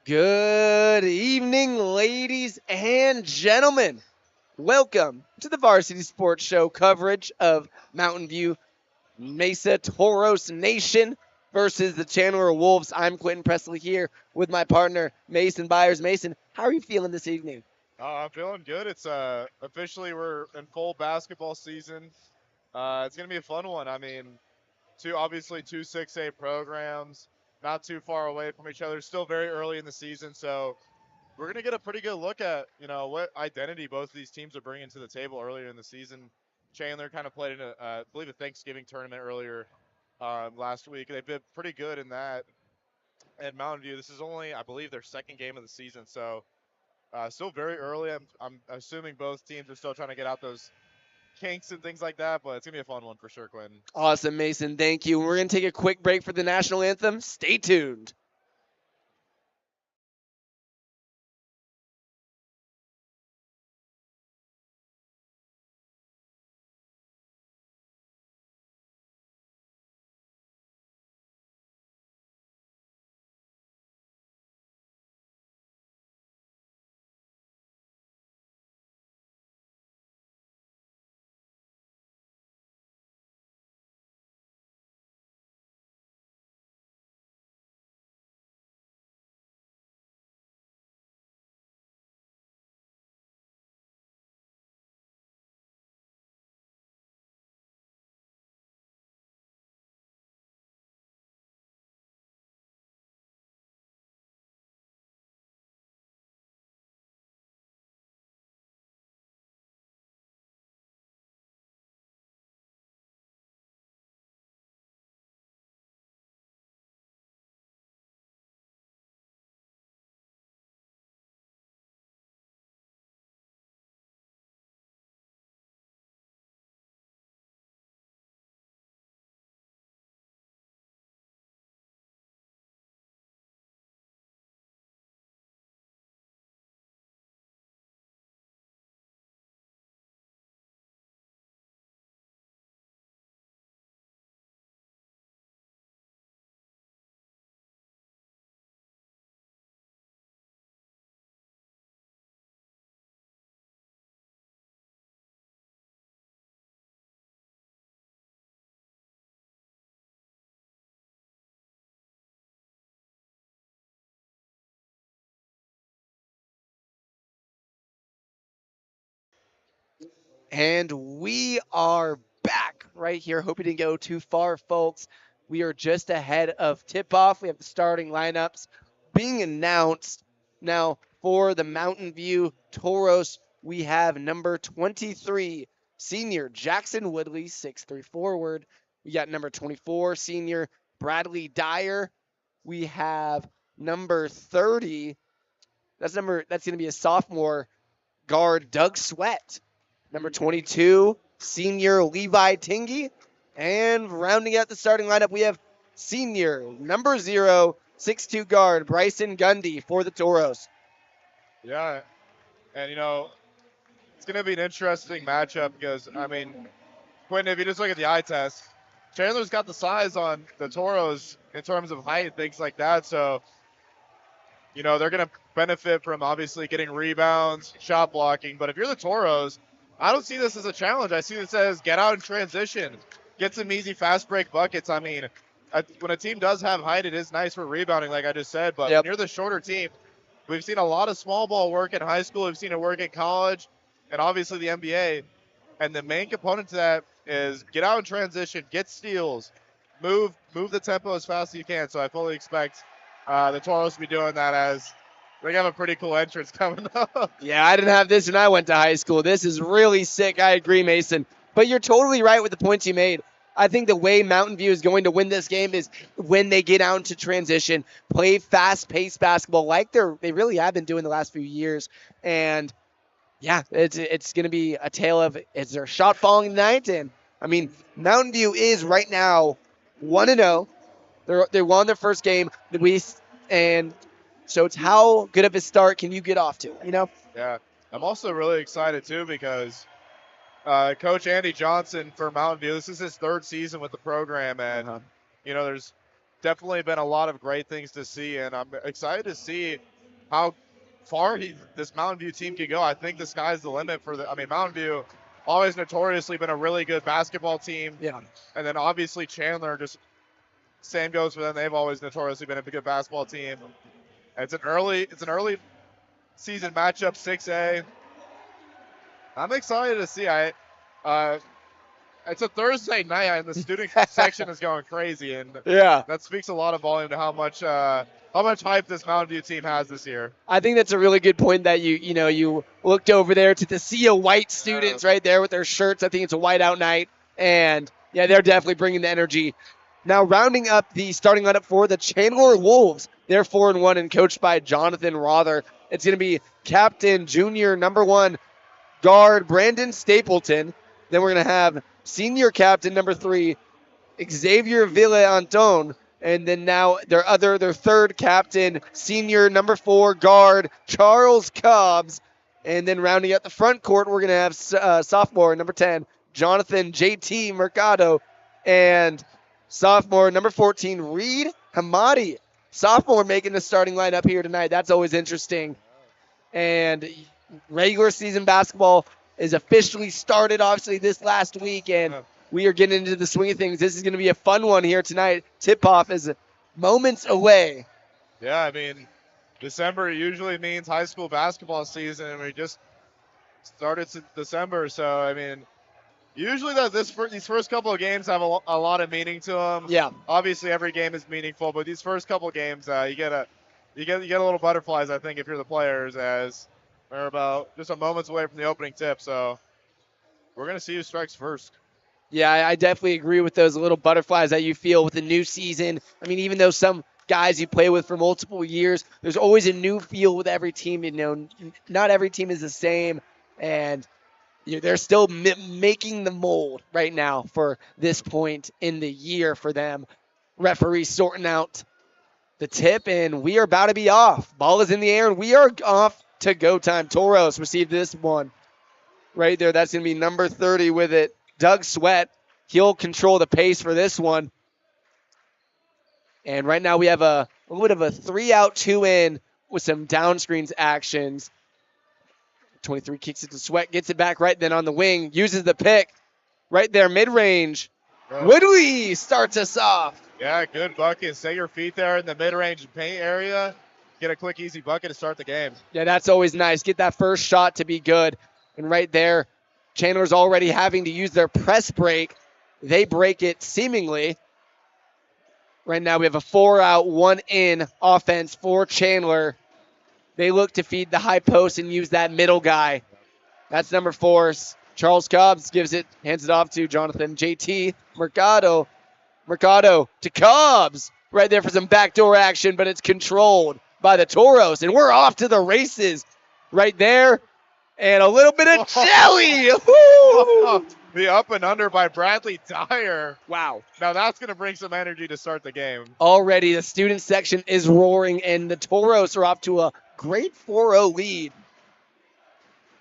Good evening, ladies and gentlemen. Welcome to the Varsity Sports Show coverage of Mountain View Mesa Toros Nation versus the Chandler Wolves. I'm Quentin Presley here with my partner, Mason Byers. Mason, how are you feeling this evening? I'm feeling good. It's officially we're in full basketball season. It's gonna be a fun one. I mean, two 6A programs, not too far away from each other. Still very early in the season, so we're gonna get a pretty good look at what identity both of these teams are bringing to the table earlier in the season. Chandler kind of played in I believe a Thanksgiving tournament earlier last week. They've been pretty good in that. And Mountain View, this is only I believe their second game of the season, so still very early. I'm assuming both teams are still trying to get out those kinks and things like that, but it's gonna be a fun one for sure, Quentin. Awesome, Mason. Thank you. We're going to take a quick break for the national anthem. Stay tuned. And we are back right here. Hope you didn't go too far, folks. We are just ahead of tip off. We have the starting lineups being announced. Now, for the Mountain View Toros, we have number 23, senior Jackson Woodley, 6'3 forward. We got number 24, senior Bradley Dyer. We have number 30. That's going to be a sophomore guard, Doug Sweat. Number 22, senior Levi Tingy. And rounding out the starting lineup, we have senior number 6'2 guard Bryson Gundy for the Toros. Yeah, and it's gonna be an interesting matchup because I mean, Quentin, if you just look at the eye test, Chandler's got the size on the Toros in terms of height and things like that. So they're going to benefit from obviously getting rebounds, shot blocking. But if you're the Toros, I don't see this as a challenge. I see this as get out in transition, get some easy fast break buckets. I mean, when a team does have height, it is nice for rebounding, like I just said. But when Yep. you're the shorter team, we've seen a lot of small ball work in high school. We've seen it work in college, and obviously the NBA. And the main component to that is get out in transition, get steals, move the tempo as fast as you can. So I fully expect the Toros to be doing that as they have a pretty cool entrance coming up. Yeah, I didn't have this when I went to high school. This is really sick. I agree, Mason. But you're totally right with the points you made. I think the way Mountain View is going to win this game is when they get out into transition, play fast-paced basketball like they really have been doing the last few years, and yeah, it's going to be a tale of is there a shot falling tonight? And I mean, Mountain View is right now 1-0. They won their first game. And so it's how good of a start can you get off to? Yeah, I'm also really excited too because Coach Andy Johnson for Mountain View. This is his third season with the program, and Uh-huh. there's definitely been a lot of great things to see, and I'm excited to see how far this Mountain View team can go. I think the sky's the limit for the. I mean, Mountain View always notoriously been a really good basketball team, Yeah. and then obviously Chandler just same goes for them. They've always notoriously been a good basketball team. It's an early season matchup, 6A. I'm excited to see. Uh, it's a Thursday night, and the student section is going crazy, and Yeah. that speaks a lot of volume to how much hype this Mountain View team has this year. I think that's a really good point that you looked over there to the sea of white Yeah. students right there with their shirts. I think it's a whiteout night, and yeah, they're definitely bringing the energy. Now rounding up the starting lineup for the Chandler Wolves, they're 4-1 and coached by Jonathan Rother. It's going to be captain junior number 1 guard Brandon Stapleton. Then we're going to have senior captain number 3 Xavier Villa-Anton, and then now their third captain, senior number 4 guard Charles Cobbs, and then rounding out the front court, we're gonna have sophomore number 10 Jonathan JT Mercado, and sophomore number 14 Reed Hamadi. Sophomore making the starting lineup here tonight. That's always interesting. And regular season basketball is officially started, obviously, this last week, and we are getting into the swing of things. This is going to be a fun one here tonight. Tip-off is moments away. Yeah, I mean, December usually means high school basketball season, and we just started December. So, I mean, usually these first couple of games have a lot of meaning to them. Yeah. Obviously, every game is meaningful, but these first couple of games, you get a little butterflies. I think if you're the players, as we're about just a moments away from the opening tip. So, we're gonna see who strikes first. Yeah, I definitely agree with those little butterflies that you feel with the new season. I mean, even though some guys you play with for multiple years, there's always a new feel with every team. Not every team is the same, and they're still making the mold right now for this point in the year for them. Referee sorting out the tip, and we are about to be off. Ball is in the air, and we are off to go time. Toros received this one right there. That's going to be number 30 with it. Doug Sweat, he'll control the pace for this one. And right now we have a little bit of a 3-out, 2-in with some down screens actions. 23 kicks it to Sweat, gets it back right then on the wing, uses the pick right there, mid-range. Woodley starts us off. Yeah, good bucket. Stay your feet there in the mid-range paint area. Get a quick, easy bucket to start the game. Yeah, that's always nice. Get that first shot to be good. And right there, Chandler's already having to use their press break. They break it seemingly. Right now we have a 4-out, 1-in offense for Chandler. They look to feed the high post and use that middle guy. That's number 4. Charles Cobbs hands it off to Jonathan JT Mercado. Mercado to Cobbs. Right there for some backdoor action, but it's controlled by the Toros. And we're off to the races right there. And a little bit of jelly. The up and under by Bradley Dyer. Wow. Now that's going to bring some energy to start the game. Already the student section is roaring, and the Toros are off to a great 4-0 lead.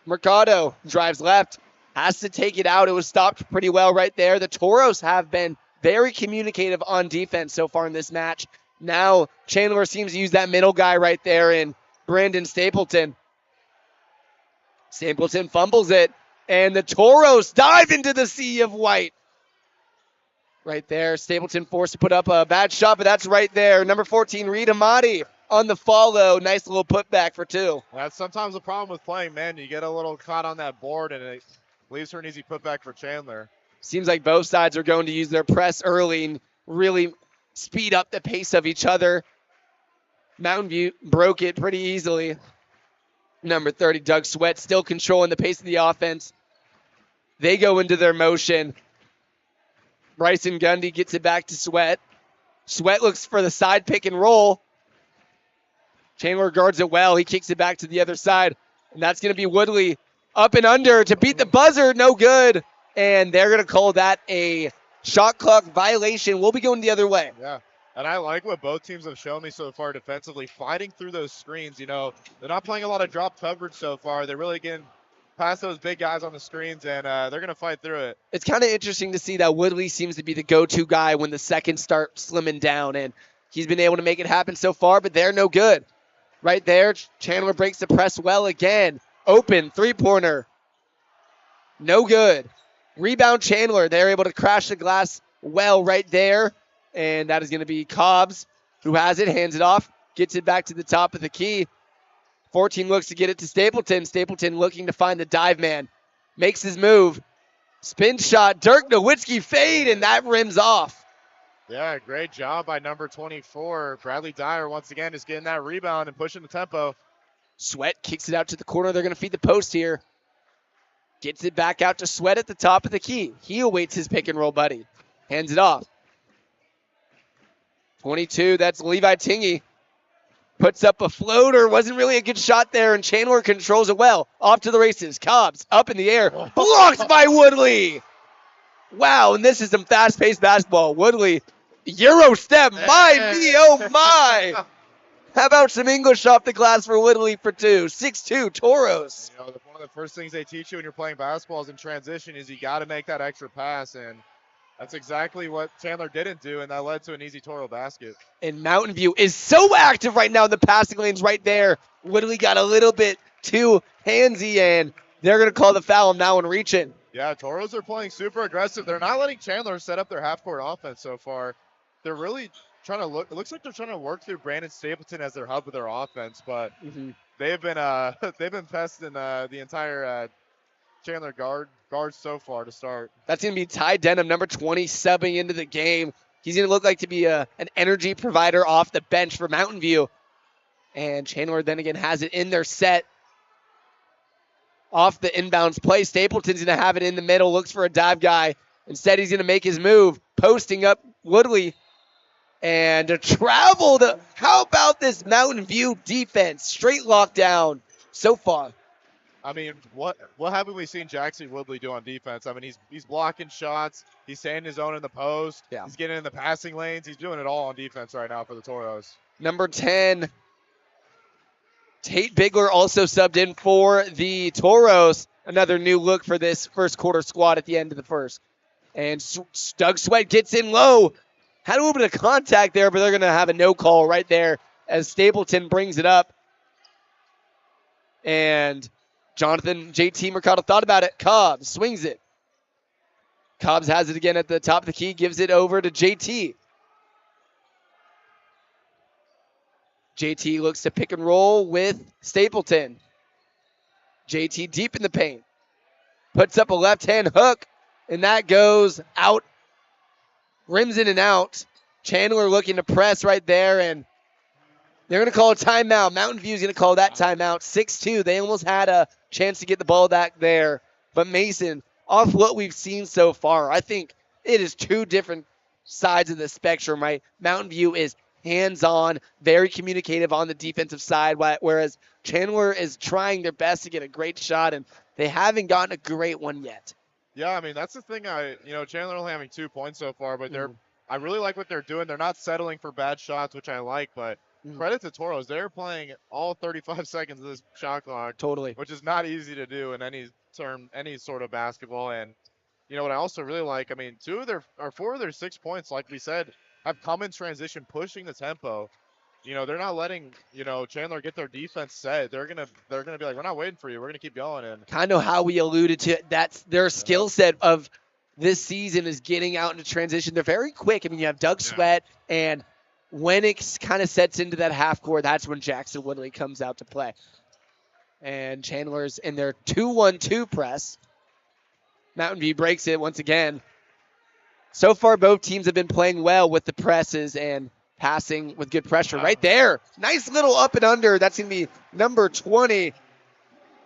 Mercado drives left, has to take it out. It was stopped pretty well right there. The Toros have been very communicative on defense so far in this match. Now Chandler seems to use that middle guy right there in Brandon Stapleton. Stapleton fumbles it, and the Toros dive into the sea of white. Right there, Stapleton forced to put up a bad shot, but that's right there. Number 14, Reed Amati on the follow. Nice little putback for 2. That's sometimes the problem with playing men. You get a little caught on that board, and it leaves for an easy putback for Chandler. Seems like both sides are going to use their press early and really speed up the pace of each other. Mountain View broke it pretty easily. Number 30, Doug Sweat, still controlling the pace of the offense. They go into their motion. Bryson Gundy gets it back to Sweat. Sweat looks for the side pick and roll. Chandler guards it well. He kicks it back to the other side. And that's going to be Woodley up and under to beat the buzzer. No good. And they're going to call that a shot clock violation. We'll be going the other way. Yeah. And I like what both teams have shown me so far defensively, fighting through those screens. They're not playing a lot of drop coverage so far. They're really getting past those big guys on the screens, and they're going to fight through it. It's kind of interesting to see that Woodley seems to be the go-to guy when the seconds start slimming down, and he's been able to make it happen so far, but they're no good. right there. Chandler breaks the press well again. Open three-pointer. No good. Rebound Chandler. They're able to crash the glass well right there. And that is going to be Cobbs who has it, hands it off, gets it back to the top of the key. 14 looks to get it to Stapleton. Stapleton looking to find the dive man. Makes his move. Spin shot. Dirk Nowitzki fade, and that rims off. Yeah, great job by number 24. Bradley Dyer once again is getting that rebound and pushing the tempo. Sweat kicks it out to the corner. They're going to feed the post here. Gets it back out to Sweat at the top of the key. He awaits his pick and roll buddy. Hands it off. 22, that's Levi Tingy. Puts up a floater. Wasn't really a good shot there, and Chandler controls it well. Off to the races. Cobbs up in the air. Blocked by Woodley. Wow, and this is some fast-paced basketball. Woodley, Euro step. My, me, oh my. How about some English off the glass for Woodley for two? 6'2", Toros. You know, one of the first things they teach you when you're playing basketball is in transition is you got to make that extra pass, and that's exactly what Chandler didn't do, and that led to an easy Toro basket. And Mountain View is so active right now in the passing lanes right there. Woodley got a little bit too handsy, and they're going to call the foul now and reaching. Yeah, Toros are playing super aggressive. They're not letting Chandler set up their half-court offense so far. They're really trying to look. It looks like they're trying to work through Brandon Stapleton as their hub of their offense, but they've been pesting the entire Chandler guards so far to start. That's going to be Ty Denham, number 20, subbing into the game. He's going to look like to be an energy provider off the bench for Mountain View. And Chandler then again has it in their set. Off the inbounds play, Stapleton's going to have it in the middle, looks for a dive guy. Instead, he's going to make his move, posting up Woodley. And to travel to, how about this Mountain View defense? Straight lockdown so far. I mean, what haven't we seen Jackson Woodley do on defense? I mean, he's blocking shots, he's staying his own in the post, he's getting in the passing lanes, he's doing it all on defense right now for the Toros. Number 10, Tate Bigler also subbed in for the Toros. Another new look for this first quarter squad at the end of the first. And Doug Sweat gets in low. Had a little bit of contact there, but they're going to have a no call right there as Stapleton brings it up. And Jonathan JT Mercado thought about it. Cobbs swings it. Cobbs has it again at the top of the key, gives it over to JT. JT looks to pick and roll with Stapleton. JT deep in the paint. Puts up a left-hand hook, and that goes out. Rims in and out. Chandler looking to press right there, and they're going to call a timeout. Mountain View's going to call that timeout. 6-2. They almost had a chance to get the ball back there. But Mason, off what we've seen so far, I think it is two different sides of the spectrum, right? Mountain View is hands-on, very communicative on the defensive side, whereas Chandler is trying their best to get a great shot, and they haven't gotten a great one yet. Yeah, I mean, that's the thing. Chandler only having 2 points so far, but I really like what they're doing. They're not settling for bad shots, which I like, but credit to Toros. They're playing all 35 seconds of this shot clock. Totally. Which is not easy to do in any sort of basketball. And, you know, what I also really like, I mean, 4 of their 6 points, like we said, have come in transition, pushing the tempo. You know, they're not letting, Chandler get their defense set. They're gonna be like, we're not waiting for you. We're gonna keep going. And kind of how we alluded to, that's their skill set of this season is getting out into transition. They're very quick. I mean, you have Doug Sweat, and when it kind of sets into that half court, that's when Jackson Woodley comes out to play. And Chandler's in their 2-1-2 press. Mountain View breaks it once again. So far, both teams have been playing well with the presses and passing with good pressure. Right there. Nice little up and under. That's going to be number 20,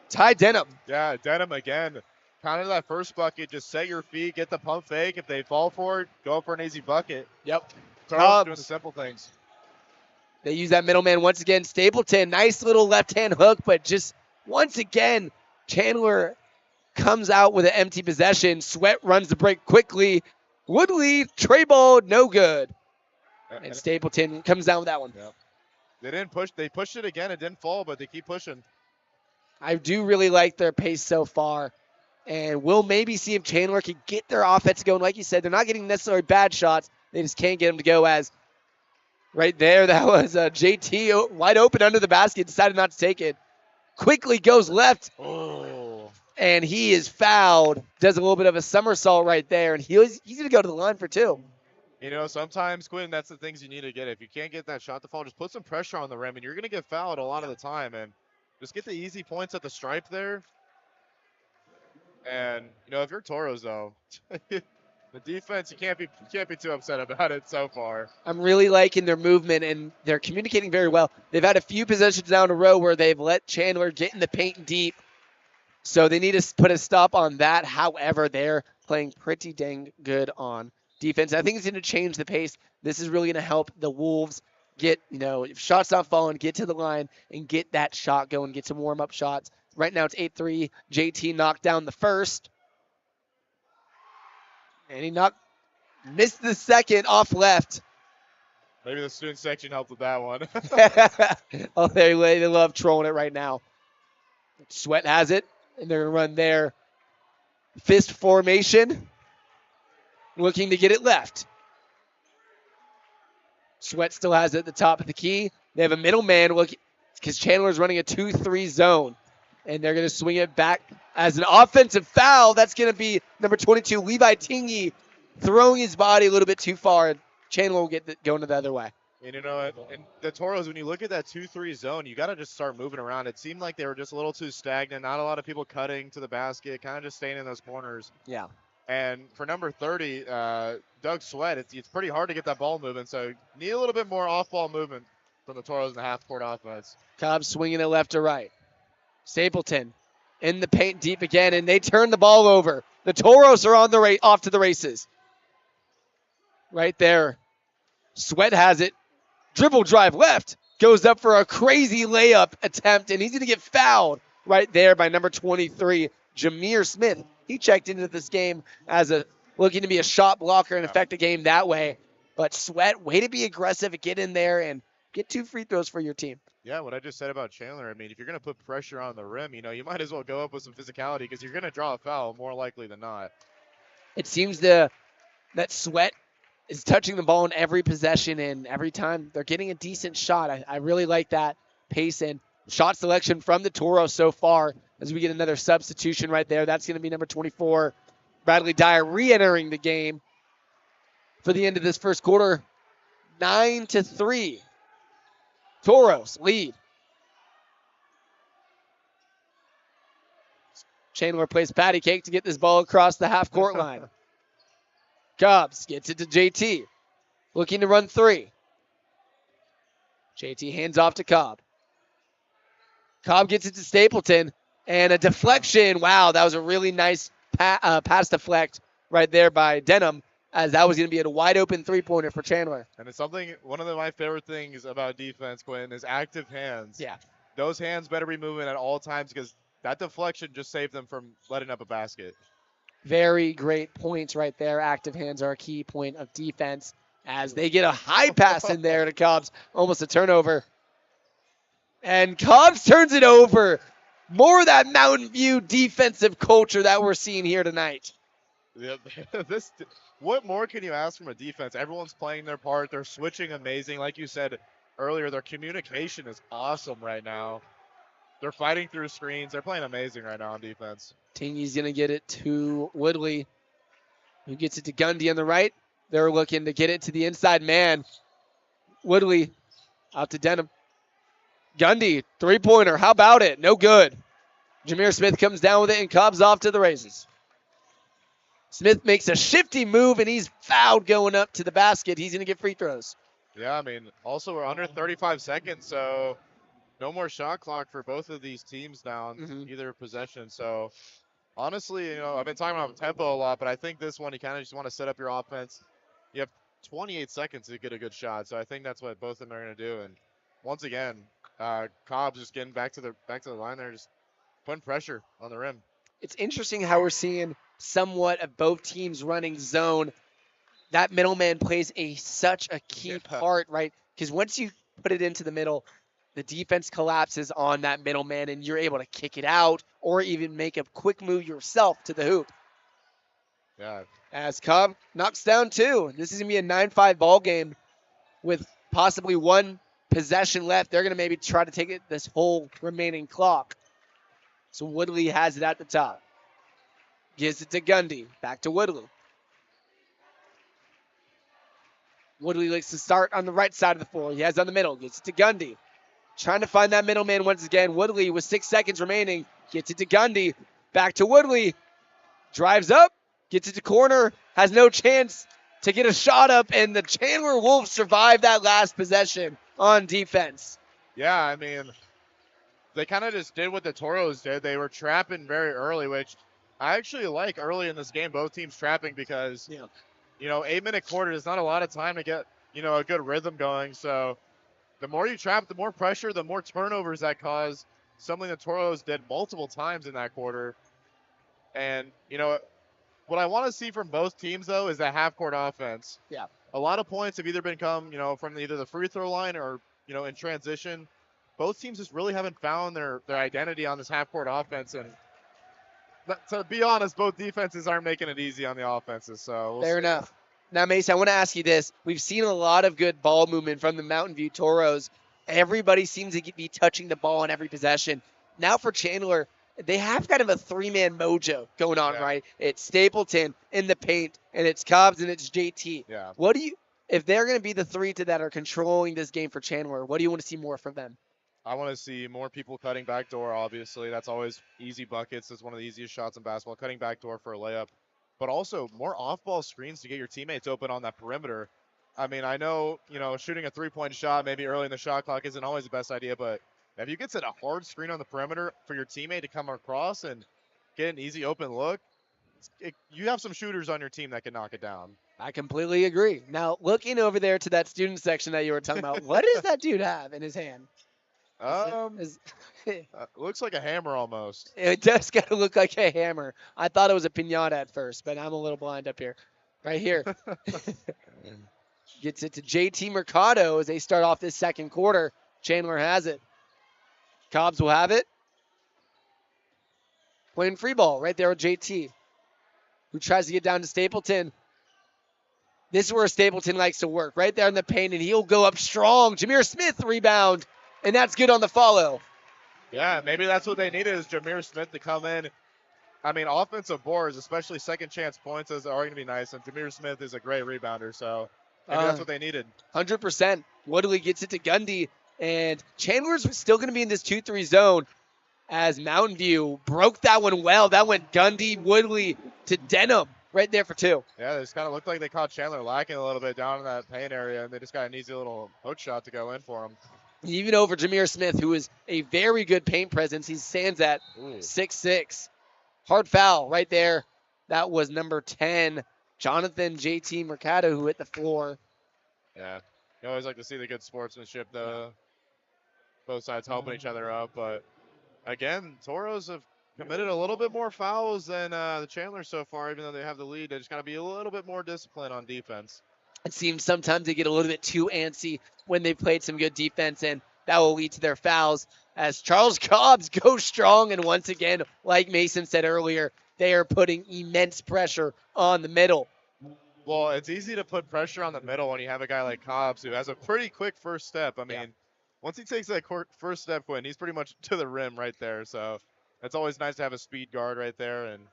Ty Denham. Yeah, Denham again. Kind of that first bucket. Just set your feet, get the pump fake. If they fall for it, go for an easy bucket. Yep. Doing the simple things. They use that middleman once again. Stapleton, nice little left-hand hook, but just once again, Chandler comes out with an empty possession. Sweat runs the break quickly. Woodley, tray ball, no good. And Stapleton comes down with that one. Yep. They didn't push. They pushed it again. It didn't fall, but they keep pushing. I do really like their pace so far. And we'll maybe see if Chandler can get their offense going. Like you said, they're not getting necessarily bad shots. They just can't get them to go as right there. That was JT wide open under the basket, decided not to take it. Quickly goes left, Oh. and he is fouled. Does a little bit of a somersault right there, and he's going to go to the line for two. You know, sometimes, Quinn, that's the things you need to get. If you can't get that shot to fall, just put some pressure on the rim, and you're going to get fouled a lot of the time. And just get the easy points at the stripe there. And, you know, if you're Toros, though, the defense, you can't be too upset about it so far. I'm really liking their movement, and they're communicating very well. They've had a few possessions down a row where they've let Chandler get in the paint deep, so they need to put a stop on that. However, they're playing pretty dang good on defense. I think it's going to change the pace. This is really going to help the Wolves get, if shots not falling, get to the line and get that shot going, get some warm-up shots. Right now it's 8-3. JT knocked down the first, and he missed the second off left. Maybe the student section helped with that one. Oh, they love trolling it right now. Sweat has it, and they're going to run their fist formation, looking to get it left. Sweat still has it at the top of the key. They have a middleman because Chandler's running a 2-3 zone, and they're going to swing it back as an offensive foul. That's going to be number 22, Levi Tingy, throwing his body a little bit too far. Chandler will get going the other way. And you know, and the Toros, when you look at that 2-3 zone, you got to just start moving around. It seemed like they were just a little too stagnant. Not a lot of people cutting to the basket, kind of just staying in those corners. Yeah. And for number 30, Doug Sweat, it's pretty hard to get that ball moving. So need a little bit more off-ball movement from the Toros in the half-court offense. Cobb swinging it left to right. Stapleton in the paint deep again, and they turn the ball over. The Toros are on the off to the races. Right there. Sweat has it. Dribble drive left. Goes up for a crazy layup attempt, and he's going to get fouled right there by number 23, Jameer Smith. He checked into this game as looking to be a shot blocker and affect the game that way. But Sweat, way to be aggressive, get in there and get 2 free throws for your team. Yeah, what I just said about Chandler, I mean, if you're going to put pressure on the rim, you might as well go up with some physicality because you're going to draw a foul more likely than not. It seems that Sweat is touching the ball in every possession, and every time they're getting a decent shot. I really like that pace and shot selection from the Toros so far as we get another substitution right there. That's going to be number 24, Bradley Dyer, re-entering the game for the end of this first quarter. 9-3. Toros lead. Chandler plays patty cake to get this ball across the half-court line. Cobbs gets it to JT. Looking to run 3. JT hands off to Cobb. Cobb gets it to Stapleton. And a deflection. Wow, that was a really nice pass deflect right there by Denham, as that was going to be a wide open three-pointer for Chandler. And it's one of my favorite things about defense, Quinn, is active hands. Yeah. Those hands better be moving at all times because that deflection just saved them from letting up a basket. Very great points right there. Active hands are a key point of defense as they get a high pass in there to Cobbs. Almost a turnover. And Cobbs turns it over. More of that Mountain View defensive culture that we're seeing here tonight. What more can you ask from a defense? Everyone's playing their part. They're switching amazing. Like you said earlier, their communication is awesome right now. They're fighting through screens. They're playing amazing right now on defense. Tingy's going to get it to Woodley, who gets it to Gundy on the right. They're looking to get it to the inside man. Woodley out to Denham. Gundy, three-pointer. How about it? No good. Jameer Smith comes down with it, and Cobb's off to the races. Smith makes a shifty move, and he's fouled going up to the basket. He's going to get free throws. Yeah, I mean, also we're under 35 seconds, so no more shot clock for both of these teams now on either possession. So, honestly, I've been talking about tempo a lot, but I think this one you kind of just want to set up your offense. You have 28 seconds to get a good shot, so I think that's what both of them are going to do. And once again, Cobb's just getting back to the line there, just putting pressure on the rim. It's interesting how we're seeing somewhat of both teams running zone. That middleman plays such a key part, right? Because once you put it into the middle, the defense collapses on that middleman, and you're able to kick it out or even make a quick move yourself to the hoop. Yeah. As Cobb knocks down 2. This is going to be a 9-5 ball game with possibly one possession left. They're going to maybe try to take it this whole remaining clock. So Woodley has it at the top. Gives it to Gundy. Back to Woodley. Woodley likes to start on the right side of the floor. He has on the middle. Gets it to Gundy. Trying to find that middleman once again. Woodley with 6 seconds remaining. Gets it to Gundy. Back to Woodley. Drives up. Gets it to corner. Has no chance to get a shot up. And the Chandler Wolves survive that last possession on defense. Yeah, I mean, they kind of just did what the Toros did. They were trapping very early, which I actually like early in this game, both teams trapping because, Yeah. 8-minute quarter is not a lot of time to get, a good rhythm going. So the more you trap, the more pressure, the more turnovers that cause. Something the Toros did multiple times in that quarter. And, what I want to see from both teams, though, is that half-court offense. Yeah. A lot of points have either been come, from either the free throw line or, in transition. Both teams just really haven't found their identity on this half-court offense. And to be honest, both defenses aren't making it easy on the offenses. So we'll Fair see. enough. Now, Mesa, I want to ask you this. We've seen a lot of good ball movement from the Mountain View Toros. Everybody seems to be touching the ball in every possession. Now for Chandler, they have kind of a three-man mojo going on, Yeah. right? It's Stapleton in the paint, and it's Cobbs and it's JT. Yeah. If they're going to be the three that are controlling this game for Chandler, what do you want to see more from them? I want to see more people cutting back door, obviously. That's always easy buckets. That's one of the easiest shots in basketball, cutting back door for a layup. But also more off-ball screens to get your teammates open on that perimeter. I mean, I know, shooting a three-point shot maybe early in the shot clock isn't always the best idea, but if you get set a hard screen on the perimeter for your teammate to come across and get an easy open look, you have some shooters on your team that can knock it down. I completely agree. Now, looking over there to that student section that you were talking about, what does that dude have in his hand? Is- Looks like a hammer almost. It does kind of look like a hammer. I thought it was a pinata at first, but I'm a little blind up here. Right here. Gets it to JT Mercado as they start off this second quarter. Chandler has it. Cobbs will have it. Playing free ball right there with JT, who tries to get down to Stapleton. This is where Stapleton likes to work, right there in the paint, and he'll go up strong. Jameer Smith rebound, and that's good on the follow. Yeah, maybe that's what they needed is Jameer Smith to come in. I mean, offensive boards, especially second chance points, are going to be nice. And Jameer Smith is a great rebounder, so maybe that's what they needed. 100%. Woodley gets it to Gundy, and Chandler's still going to be in this 2-3 zone as Mountain View broke that one well. That went Gundy, Woodley to Denham right there for two. Yeah, it just kind of looked like they caught Chandler lacking a little bit down in that paint area, and they just got an easy little hook shot to go in for him. Even over Jameer Smith, who is a very good paint presence. He stands at 6'6". Hard foul right there. That was number 10, Jonathan JT Mercado, who hit the floor. Yeah. You always like to see the good sportsmanship, though. Both sides helping each other up. But, again, Toros have committed a little bit more fouls than the Chandler so far, even though they have the lead. They just got to be a little bit more disciplined on defense. It seems sometimes they get a little bit too antsy when they played some good defense, and that will lead to their fouls as Charles Cobbs goes strong. And once again, like Mason said earlier, they are putting immense pressure on the middle. Well, it's easy to put pressure on the middle when you have a guy like Cobbs who has a pretty quick first step. I mean, once he takes that first step, Quinn, he's pretty much to the rim right there. So it's always nice to have a speed guard right there, and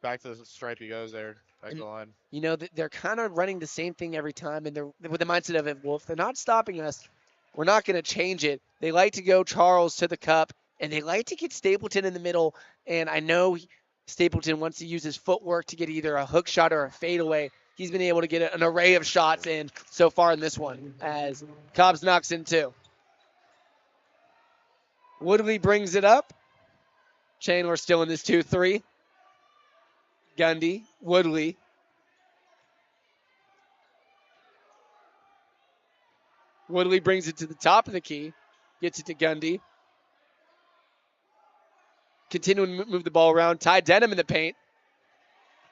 back to the stripe he goes there, back to the line. You know, they're kind of running the same thing every time, and they're with the mindset of it, well, if they're not stopping us, we're not going to change it. They like to go Charles to the cup, and they like to get Stapleton in the middle. And I know Stapleton wants to use his footwork to get either a hook shot or a fadeaway. He's been able to get an array of shots in so far in this one as Cobbs knocks in two. Woodley brings it up. Chandler still in this 2-3. Gundy, Woodley. Woodley brings it to the top of the key. Gets it to Gundy. Continuing to move the ball around. Ty Denham in the paint.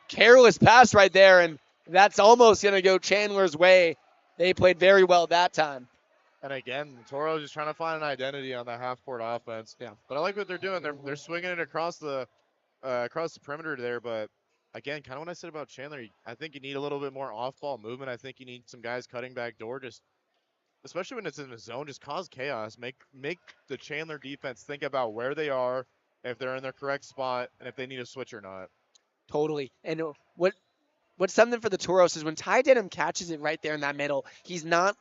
Careless pass right there, and that's almost going to go Chandler's way. They played very well that time. And again, Toro's just trying to find an identity on that half-court offense. Yeah. But I like what they're doing. They're swinging it across the perimeter there. But again, kind of what I said about Chandler, I think you need a little bit more off-ball movement. I think you need some guys cutting back door. Just especially when it's in the zone, just cause chaos. Make the Chandler defense think about where they are, if they're in their correct spot, and if they need a switch or not. Totally. And what's something for the Toros is when Ty Denham catches it right there in that middle, he's not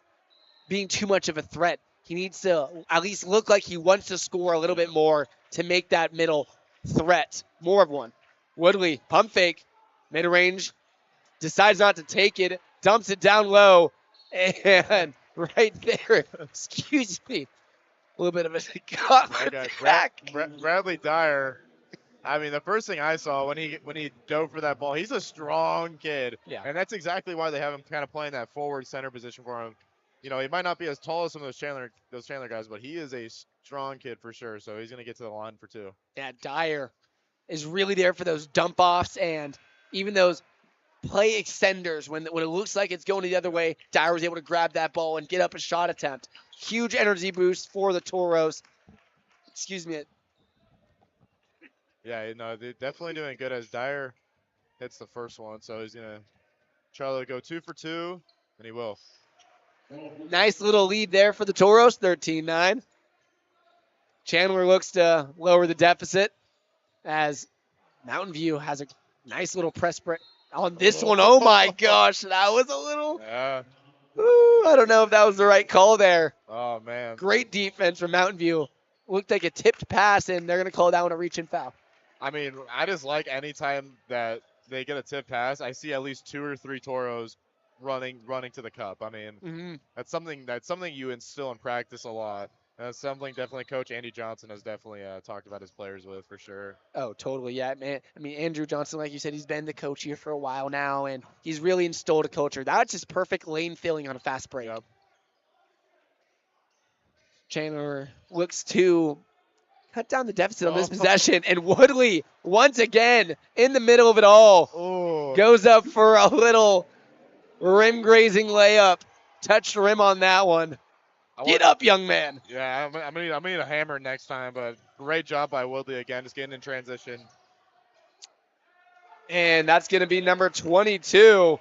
being too much of a threat. He needs to at least look like he wants to score a little bit more to make that middle threat more of one. Woodley, pump fake, mid range, decides not to take it, dumps it down low, and right there, excuse me, a little bit of a cut That with guy, the back. Bradley Dyer. I mean, the first thing I saw when he dove for that ball, he's a strong kid, Yeah. and that's exactly why they have him kind of playing that forward center position for him. You know, he might not be as tall as some of those Chandler guys, but he is a strong kid for sure. So he's gonna get to the line for two. Yeah, Dyer is really there for those dump offs and even those play extenders when it looks like it's going the other way. Dyer was able to grab that ball and get up a shot attempt. Huge energy boost for the Toros. Excuse me. Yeah, you know, they're definitely doing good as Dyer hits the first one, so he's gonna try to go 2 for 2, and he will. Nice little lead there for the Toros, 13-9. Chandler looks to lower the deficit as Mountain View has a nice little press break on this one. Oh my gosh, that was a little. Yeah. Ooh, I don't know if that was the right call there. Oh man. Great defense from Mountain View. Looked like a tipped pass, and they're going to call that one a reach and foul. I mean, I just like any time that they get a tip pass, I see at least 2 or 3 Toros running to the cup. I mean, Mm-hmm. that's something you instill in practice a lot. And that's something definitely Coach Andy Johnson has definitely talked about his players with for sure. Oh, totally. Yeah, man. I mean, Andrew Johnson, like you said, he's been the coach here for a while now, and he's really instilled a culture. That's just perfect lane filling on a fast break. Yep. Chandler looks to cut down the deficit on this Oh. possession, and Woodley, once again, in the middle of it all, Oh. goes up for a little rim grazing layup. Touched the rim on that one. Get up, young man. Yeah, I'm gonna need a hammer next time, but great job by Woodley again, just getting in transition. And that's going to be number 22.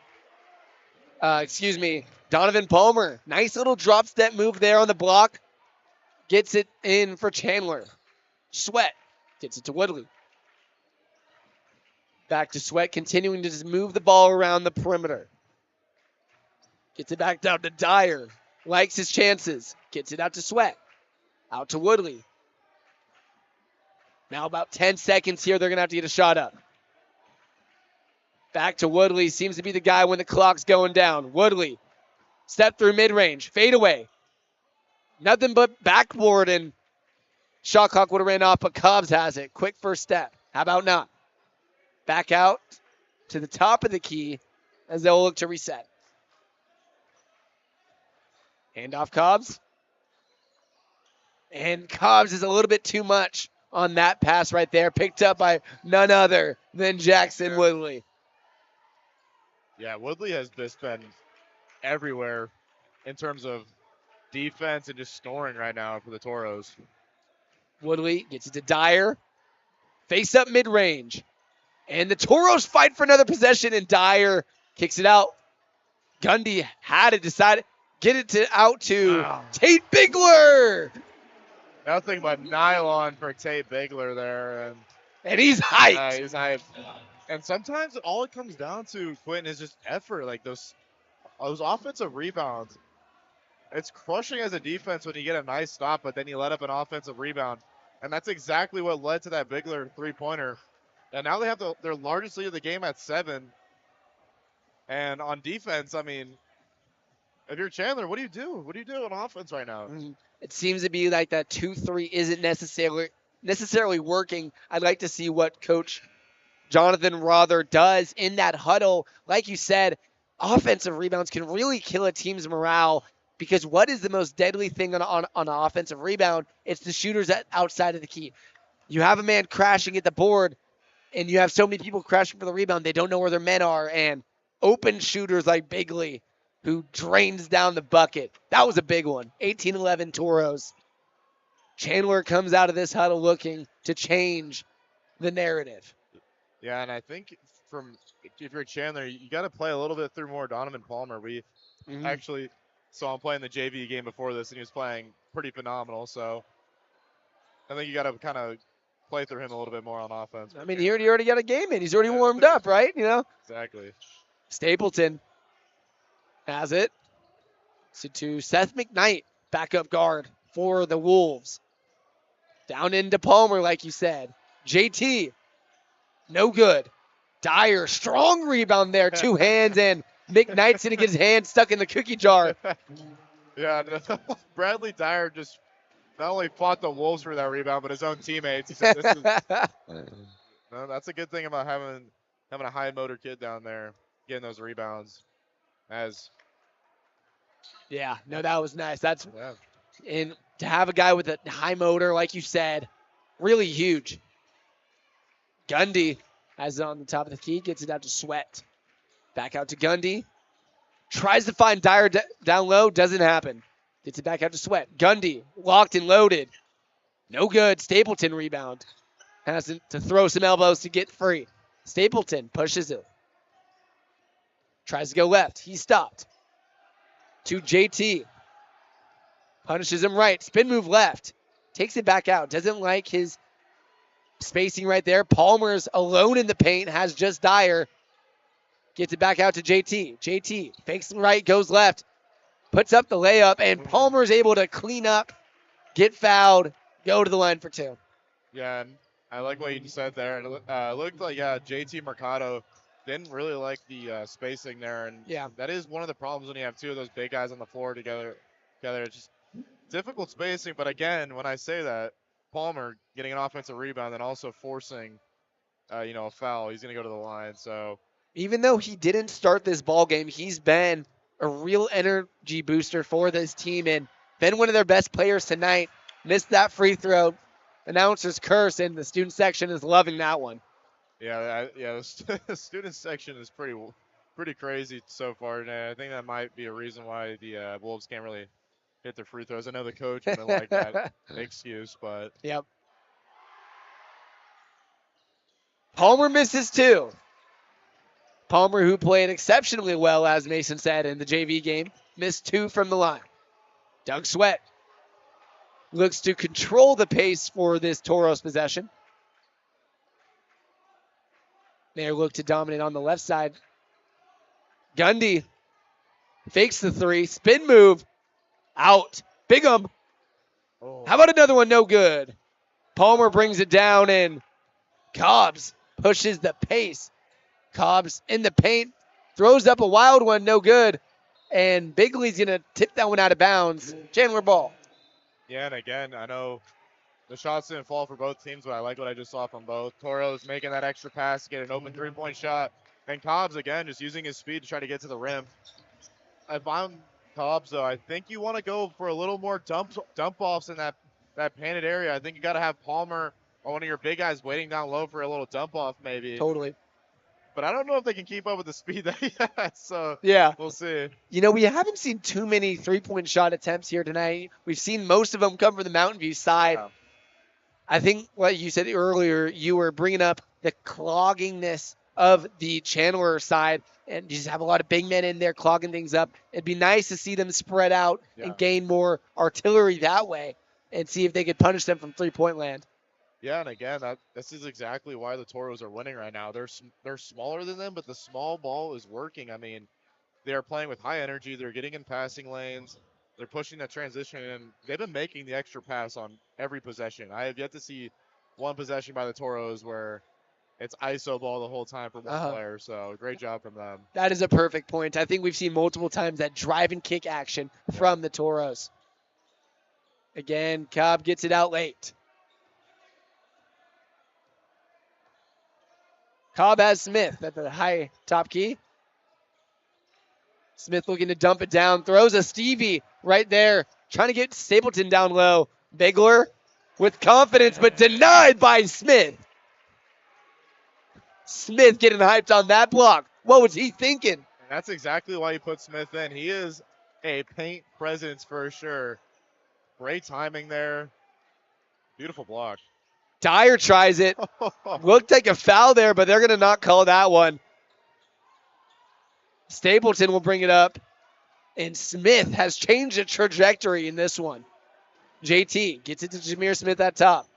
Excuse me, Donovan Palmer. Nice little drop step move there on the block. Gets it in for Chandler. Sweat gets it to Woodley. Back to Sweat, continuing to just move the ball around the perimeter. Gets it back down to Dyer. Likes his chances. Gets it out to Sweat. Out to Woodley. Now about 10 seconds here. They're going to have to get a shot up. Back to Woodley. Seems to be the guy when the clock's going down. Woodley. Step through mid-range. Fade away. Nothing but backboard, and shot clock would have ran off, but Cobbs has it. Quick first step. How about not? Back out to the top of the key as they'll look to reset. Handoff Cobbs. And Cobbs is a little bit too much on that pass right there. Picked up by none other than Jackson Woodley. Yeah, Woodley has just been everywhere in terms of defense and just scoring right now for the Toros. Woodley gets it to Dyer. Face up mid-range. And the Toros fight for another possession, and Dyer kicks it out. Gundy had to decide, get it out to Tate Bigler. I was thinking about nylon for Tate Bigler there, And he's hyped. he's hyped. And sometimes all it comes down to, Quentin, is just effort. Like those offensive rebounds. It's crushing as a defense when you get a nice stop, but then you let up an offensive rebound. And that's exactly what led to that Bigler three-pointer. And now they have their largest lead of the game at 7. And on defense, I mean, if you're Chandler, what do you do? What do you do on offense right now? It seems to be like that 2-3 isn't necessarily working. I'd like to see what Coach Jonathan Rother does in that huddle. Like you said, offensive rebounds can really kill a team's morale, because what is the most deadly thing on an offensive rebound? It's the shooters outside of the key. You have a man crashing at the board, and you have so many people crashing for the rebound, they don't know where their men are, and open shooters like Bigley, who drains down the bucket. That was a big one. 18-11 Toros. Chandler comes out of this huddle looking to change the narrative. Yeah, and I think if you're Chandler, you got to play a little bit through more Donovan Palmer. We actually saw him playing the JV game before this, and he was playing pretty phenomenal. So I think you got to kind of play through him a little bit more on offense. I mean, he already got a game in. He's already Yeah. warmed up, right? Exactly. Stapleton has it. To Seth McKnight, backup guard for the Wolves. Down into Palmer, like you said. JT, no good. Dyer, strong rebound there. Two hands, and McKnight's going to get his hand stuck in the cookie jar. Yeah, Bradley Dyer just not only fought the Wolves for that rebound, but his own teammates. He said, no, that's a good thing about having a high motor kid down there, getting those rebounds. Yeah, no, that was nice. That's Yeah. and to have a guy with a high motor, like you said, really huge. Gundy has it on the top of the key, gets it out to Sweat. Back out to Gundy. Tries to find Dyer down low, doesn't happen. Gets it back out to Sweat. Gundy, locked and loaded. No good. Stapleton rebound. Has to throw some elbows to get free. Stapleton pushes it. Tries to go left. He's stopped. To JT. Punishes him right. Spin move left. Takes it back out. Doesn't like his spacing right there. Palmer's alone in the paint. Has just Dyer. Gets it back out to JT. JT fakes right, goes left. Puts up the layup, and Palmer's able to clean up, get fouled, go to the line for two. Yeah, and I like what you said there. It looked like JT Mercado didn't really like the spacing there, and Yeah. that is one of the problems when you have two of those big guys on the floor together. It's just difficult spacing, but again, when I say that, Palmer getting an offensive rebound and also forcing, a foul, he's going to go to the line. So Even though he didn't start this ball game, he's been a real energy booster for this team and been one of their best players tonight. Missed that free throw. Announcer's curse, and the student section is loving that one. yeah, the student section is pretty crazy so far, and I think that might be a reason why the Wolves can't really hit their free throws. I know the coach wouldn't like that excuse, but Yep. Palmer misses two. Palmer, who played exceptionally well, as Mason said, in the JV game, missed two from the line. Doug Sweat looks to control the pace for this Toros possession. They look to dominate on the left side. Gundy fakes the three. Spin move. Out. Bigham. How about another one? No good. Palmer brings it down, and Cobbs pushes the pace. Cobbs in the paint. Throws up a wild one. No good. And Bigley's going to tip that one out of bounds. Chandler ball. Yeah, and again, I know the shots didn't fall for both teams, but I like what I just saw from both. Toros making that extra pass to get an open three-point shot. And Cobbs, again, just using his speed to try to get to the rim. If I'm Cobbs, though, I think you want to go for a little more dump-offs in that painted area. I think you got to have Palmer or one of your big guys waiting down low for a little dump-off maybe. Totally. But I don't know if they can keep up with the speed that he has, so yeah, we'll see. We haven't seen too many three-point shot attempts here tonight. We've seen most of them come from the Mountain View side. Yeah. I think, like you said earlier, you were bringing up the cloggingness of the Chandler side, and you just have a lot of big men in there clogging things up. It'd be nice to see them spread out and gain more artillery that way and see if they could punish them from three-point land. Yeah, and again, this is exactly why the Toros are winning right now. They're smaller than them, but the small ball is working. I mean, they are playing with high energy. They're getting in passing lanes. They're pushing that transition, and they've been making the extra pass on every possession. I have yet to see one possession by the Toros where it's ISO ball the whole time for one player. So great job from them. That is a perfect point. I think we've seen multiple times that drive and kick action from the Toros. Again, Cobb gets it out late. Cobb has Smith at the high top key. Smith looking to dump it down. Throws a Stevie right there. Trying to get Stapleton down low. Bigler with confidence, but denied by Smith. Smith getting hyped on that block. What was he thinking? And that's exactly why you put Smith in. He is a paint presence for sure. Great timing there. Beautiful block. Dyer tries it. Looked like a foul there, but they're going to not call that one. Stapleton will bring it up. And Smith has changed the trajectory in this one. JT gets it to Jameer Smith at top.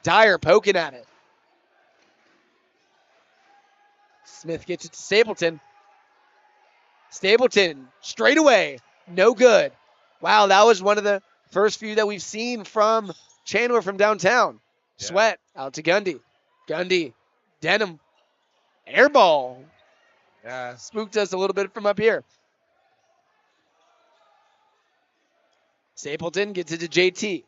Dyer poking at it. Smith gets it to Stapleton. Stapleton straight away. No good. Wow, that was one of the first few that we've seen from Chandler from downtown. Yeah. Sweat out to Gundy. Gundy. Denham. Air ball. Yeah. Spooked us a little bit from up here. Stapleton gets it to JT.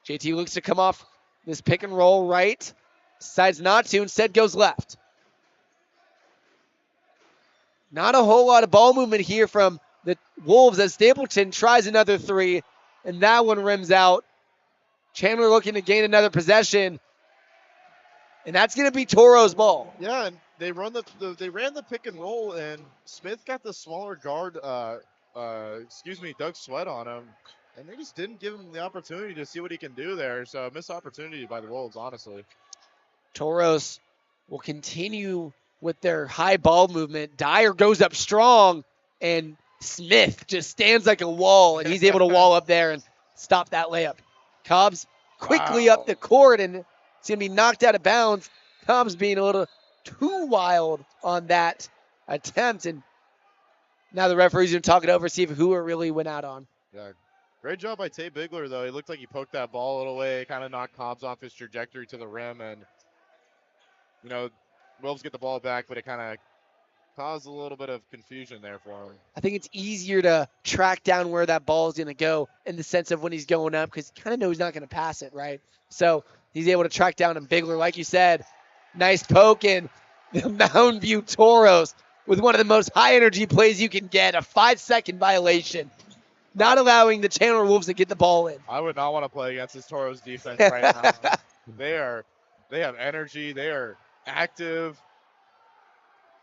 JT looks to come off this pick and roll right. Decides not to, instead goes left. Not a whole lot of ball movement here from the Wolves as Stapleton tries another three, and that one rims out. Chandler looking to gain another possession, and that's going to be Toro's ball. Yeah, and they ran the pick and roll, and Smith got the smaller guard, Doug Sweat on him, and they just didn't give him the opportunity to see what he can do there. So missed opportunity by the Wolves, honestly. Toros will continue with their high ball movement. Dyer goes up strong, and Smith just stands like a wall, and he's able to wall up there and stop that layup. Cobbs quickly up the court, and it's going to be knocked out of bounds. Cobbs being a little too wild on that attempt, and now the referee's going to talk it over, see if who it really went out on. Yeah. Great job by Tate Bigler, though. He looked like he poked that ball a little way, kind of knocked Cobbs off his trajectory to the rim, and, Wolves get the ball back, but it kind of caused a little bit of confusion there for him. I think it's easier to track down where that ball is going to go in the sense of when he's going up because he kind of knows he's not going to pass it, right? So he's able to track down and Bigler, like you said, nice poke, and the Mountain View Toros with one of the most high energy plays you can get, a 5-second violation, not allowing the Chandler Wolves to get the ball in. I would not want to play against this Toros defense right now. They have energy. They are active.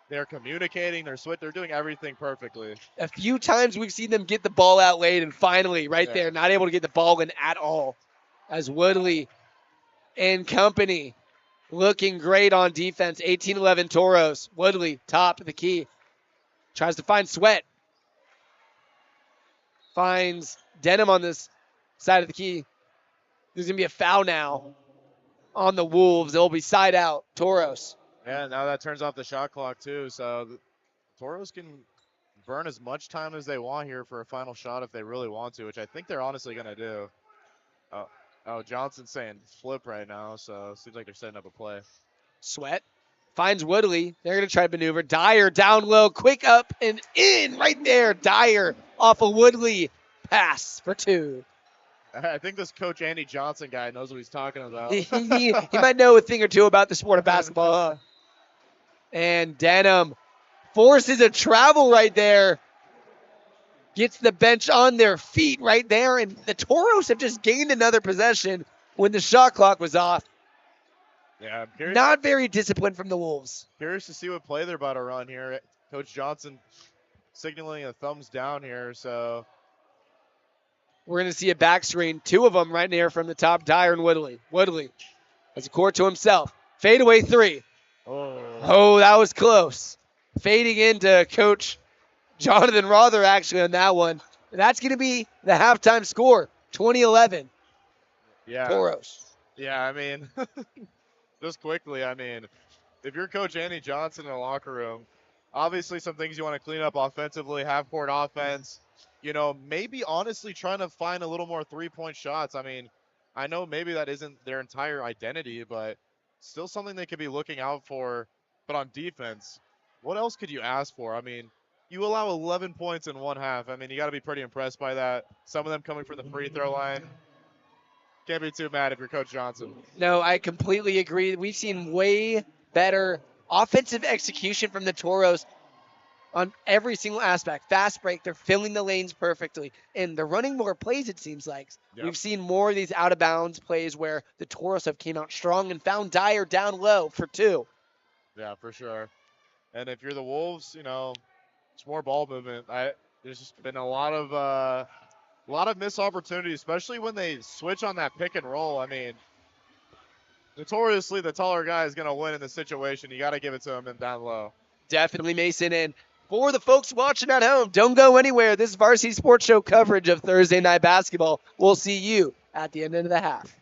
They're communicating. They're doing everything perfectly. A few times we've seen them get the ball out late, and finally, right there, not able to get the ball in at all. As Woodley and company looking great on defense. 18-11 Toros. Woodley, top of the key. Tries to find Sweat. Finds Denham on this side of the key. There's going to be a foul now on the Wolves. It'll be side out. Toros. Yeah, now that turns off the shot clock, too. So the Toros can burn as much time as they want here for a final shot if they really want to, which I think they're honestly going to do. Oh, Johnson's saying flip right now, so it seems like they're setting up a play. Sweat finds Woodley. They're going to try to maneuver. Dyer down low, quick up and in right there. Dyer off a Woodley pass for two. I think this Coach Andy Johnson guy knows what he's talking about. he might know a thing or two about the sport of basketball. Huh? And Denham forces a travel right there. Gets the bench on their feet right there. And the Toros have just gained another possession when the shot clock was off. Yeah, I'm curious. Not very disciplined from the Wolves. Curious to see what play they're about to run here. Coach Johnson signaling a thumbs down here, so. We're going to see a back screen. Two of them right near from the top, Dyer and Woodley. Woodley has a court to himself. Fadeaway three. Oh, that was close. Fading into Coach Jonathan Rother actually on that one. And that's going to be the halftime score, 2011. Yeah. Toros. Yeah, I mean, just quickly, if you're Coach Andy Johnson in the locker room, obviously some things you want to clean up offensively, half-court offense. Maybe honestly trying to find a little more three-point shots. I know maybe that isn't their entire identity, but still something they could be looking out for. But on defense, what else could you ask for? You allow 11 points in one half. You got to be pretty impressed by that. Some of them coming from the free throw line. Can't be too mad if you're Coach Johnson. No, I completely agree. We've seen way better offensive execution from the Toros on every single aspect. Fast break, they're filling the lanes perfectly, and they're running more plays, it seems like. Yep. We've seen more of these out-of-bounds plays where the Toros have came out strong and found Dyer down low for two. Yeah, for sure. And if you're the Wolves, it's more ball movement. There's just been a lot of missed opportunities, especially when they switch on that pick and roll. Notoriously, the taller guy is going to win in the situation. You got to give it to him and down low. Definitely Mason, and For the folks watching at home, don't go anywhere. This is Varsity Sports Show coverage of Thursday night basketball. We'll see you at the end of the half.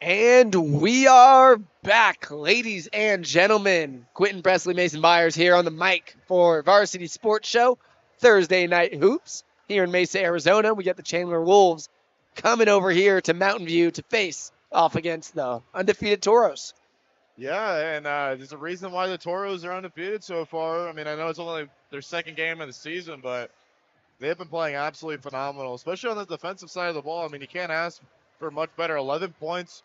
And we are back, ladies and gentlemen. Quentin Presley, Mason Byers here on the mic for Varsity Sports Show, Thursday Night Hoops here in Mesa, Arizona. We got the Chandler Wolves coming over here to Mountain View to face off against the undefeated Toros. Yeah, and there's a reason why the Toros are undefeated so far. I mean, I know it's only their second game of the season, but they've been playing absolutely phenomenal, especially on the defensive side of the ball. I mean, you can't ask for much better. 11 points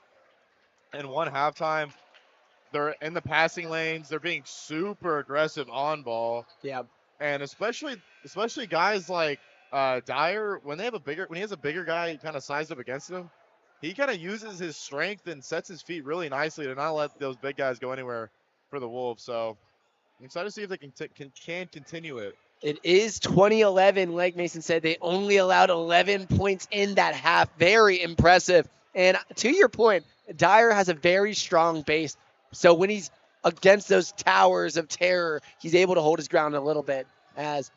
in one halftime. They're in the passing lanes. They're being super aggressive on ball, Yeah, and especially guys like Dyer when he has a bigger guy kind of sized up against him. He kind of uses his strength and sets his feet really nicely to not let those big guys go anywhere for the Wolves. So I'm excited to see if they can continue it. it is 2011. Like Mason said, they only allowed 11 points in that half. Very impressive. And to your point, Dyer has a very strong base. So when he's against those towers of terror, he's able to hold his ground a little bit. As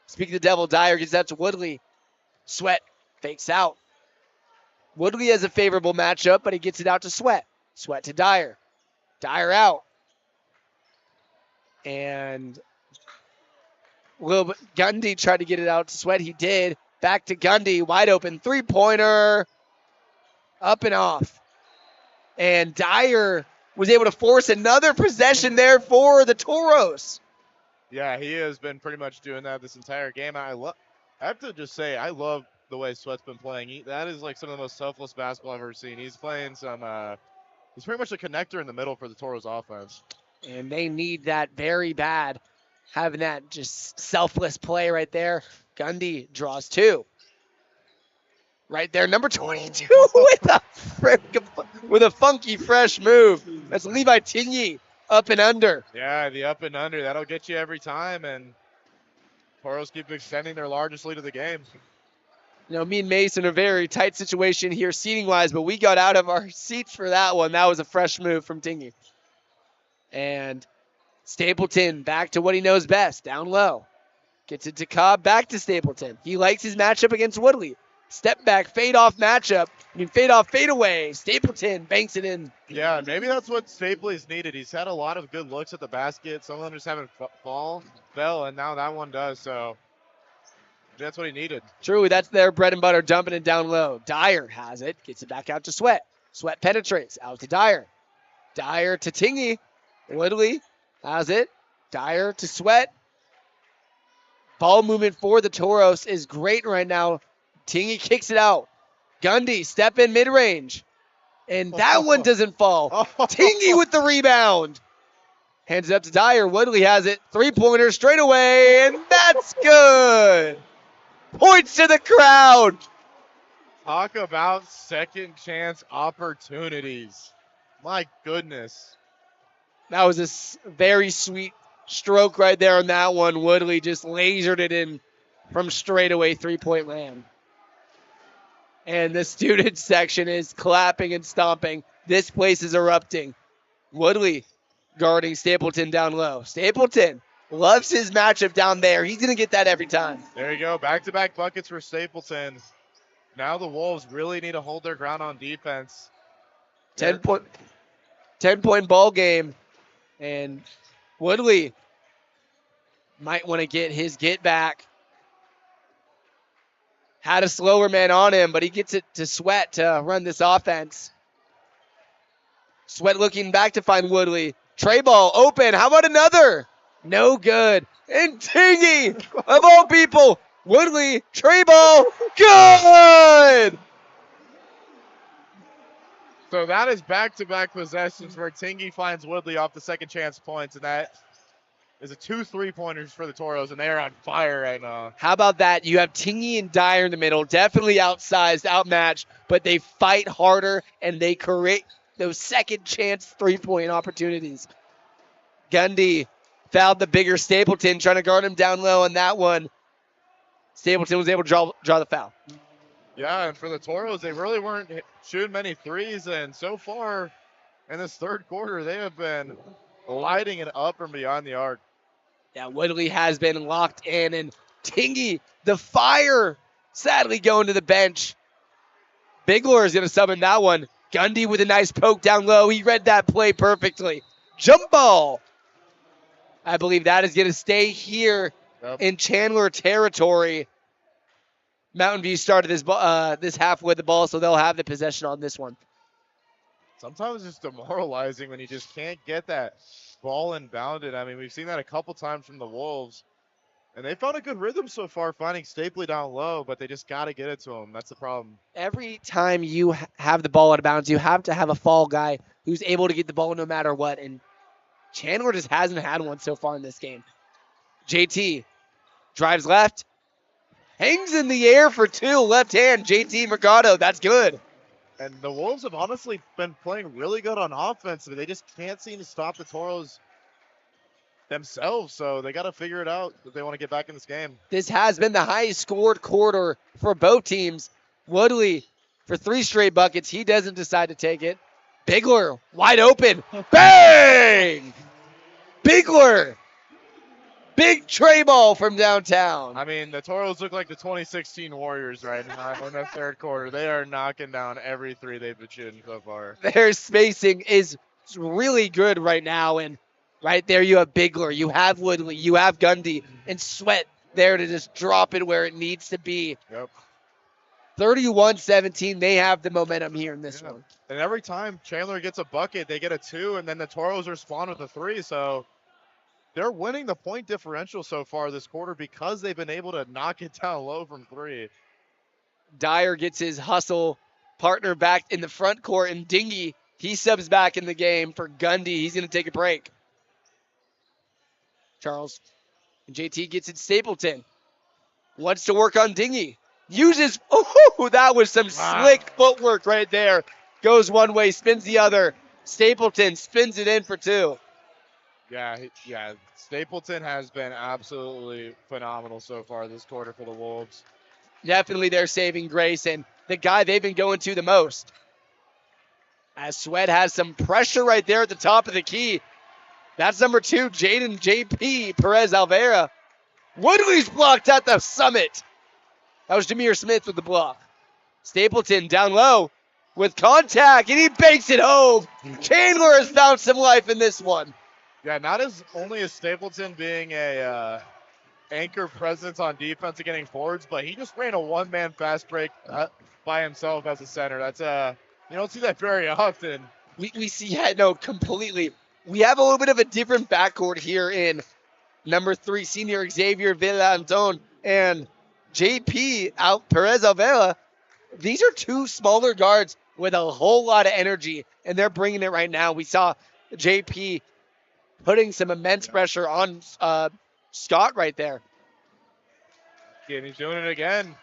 speaking of the devil, Dyer gets out to Woodley. Sweat fakes out. Woodley has a favorable matchup, but he gets it out to Sweat. Sweat to Dyer. Dyer out. And Gundy tried to get it out to Sweat. He did. Back to Gundy. Wide open. Three-pointer. Up and off. And Dyer was able to force another possession there for the Toros. Yeah, he has been pretty much doing that this entire game. I have to just say, I love the way Sweat's been playing. That is like some of the most selfless basketball I've ever seen. He's playing some. He's pretty much a connector in the middle for the Toros offense. And they need that very bad. Having that just selfless play right there. Gundy draws two. Right there, number 22 with a funky fresh move. That's Levi Tigny up and under. Yeah, the up and under. That'll get you every time. And Toros keep extending their largest lead of the game. You know, me and Mason are a very tight situation here seating-wise, but we got out of our seats for that one. That was a fresh move from Tigny. And Stapleton back to what he knows best, down low. Gets it to Cobb, back to Stapleton. He likes his matchup against Woodley. Step back, fade off matchup. Fade off, fade away. Stapleton banks it in. Yeah, maybe that's what Stapley's needed. He's had a lot of good looks at the basket. Some of them just haven't fell, and now that one does. So that's what he needed. Truly, that's their bread and butter, dumping it down low. Dyer has it, gets it back out to Sweat. Sweat penetrates, out to Dyer. Dyer to Tigny. Woodley has it. Dyer to Sweat. Ball movement for the Toros is great right now. Tigny kicks it out. Gundy, step in mid-range. And that one doesn't fall. Tigny with the rebound. Hands it up to Dyer. Woodley has it. Three-pointer straight away, and that's good. Points to the crowd. Talk about second chance opportunities. My goodness. That was a very sweet stroke right there on that one. Woodley just lasered it in from straightaway three-point land. And the student section is clapping and stomping. This place is erupting. Woodley guarding Stapleton down low. Stapleton loves his matchup down there. He's going to get that every time. There you go. Back-to-back buckets for Stapleton. Now the Wolves really need to hold their ground on defense. 10-point ball game. And Woodley might want to get his get back. Had a slower man on him, but he gets it to Sweat to run this offense. Sweat looking back to find Woodley. Tray ball open. How about another? No good. And Tigny, of all people, Woodley, tray ball, good! So that is back-to-back possessions where Tigny finds Woodley off the second chance points, and that is a 2 3-pointers for the Toros, and they are on fire right now. How about that? You have Tigny and Dyer in the middle, definitely outsized, outmatched, but they fight harder and they create those second chance three-point opportunities. Gundy fouled the bigger Stapleton, trying to guard him down low on that one. Stapleton was able to draw the foul. Yeah, and for the Toros, they really weren't shooting many threes, and so far in this third quarter, they have been lighting it up from beyond the arc. Yeah, Woodley has been locked in, and Tigny, the fire, sadly going to the bench. Bigler is going to summon that one. Gundy with a nice poke down low. He read that play perfectly. Jump ball. I believe that is going to stay here Yep. in Chandler territory. Mountain View started this half with the ball, so they'll have the possession on this one. Sometimes it's demoralizing when you just can't get that ball inbounded. I mean, we've seen that a couple times from the Wolves. And they found a good rhythm so far, finding Stapley down low, but they just got to get it to him. That's the problem. Every time you have the ball out of bounds, you have to have a fall guy who's able to get the ball no matter what. And Chandler just hasn't had one so far in this game. JT drives left, hangs in the air for two, left hand. JT Mercado, that's good. And the Wolves have honestly been playing really good on offense, but they just can't seem to stop the Toros themselves. So they got to figure it out if they want to get back in this game. This has been the highest scored quarter for both teams. Woodley for 3 straight buckets. He doesn't decide to take it. Bigler wide open. Bang! Bigler. Big tray ball from downtown. I mean, the Toros look like the 2016 Warriors right now in the third quarter. They are knocking down every three they've been shooting so far. Their spacing is really good right now. And right there you have Bigler, you have Woodley, you have Gundy, and Sweat there to just drop it where it needs to be. Yep. 31-17, they have the momentum here in this one. And every time Chandler gets a bucket, they get a 2, and then the Toros respond with a 3. So they're winning the point differential so far this quarter because they've been able to knock it down low from 3. Dyer gets his hustle partner back in the front court, and Dingy, he subs back in the game for Gundy. He's going to take a break. Charles and JT gets it Stapleton. Wants to work on Dingy. Uses, oh, that was some slick footwork right there. Goes one way, spins the other. Stapleton spins it in for 2. Yeah. Stapleton has been absolutely phenomenal so far this quarter for the Wolves. Definitely their saving grace and the guy they've been going to the most. As Sweat has some pressure right there at the top of the key. That's number 2, Jaden JP Perez Alvera. Woodley's blocked at the summit. That was Jameer Smith with the block. Stapleton down low with contact, and he banks it home. Chandler has found some life in this one. Yeah, not as only as Stapleton being a anchor presence on defense and getting forwards, but he just ran a one-man fast break by himself as a center. That's you don't see that very often. We see, completely. We have a little bit of a different backcourt here in number 3 senior Xavier Villanton and JP Perez Alvera. These are 2 smaller guards with a whole lot of energy, and they're bringing it right now. We saw JP putting some immense pressure on Scott right there. And he's doing it again.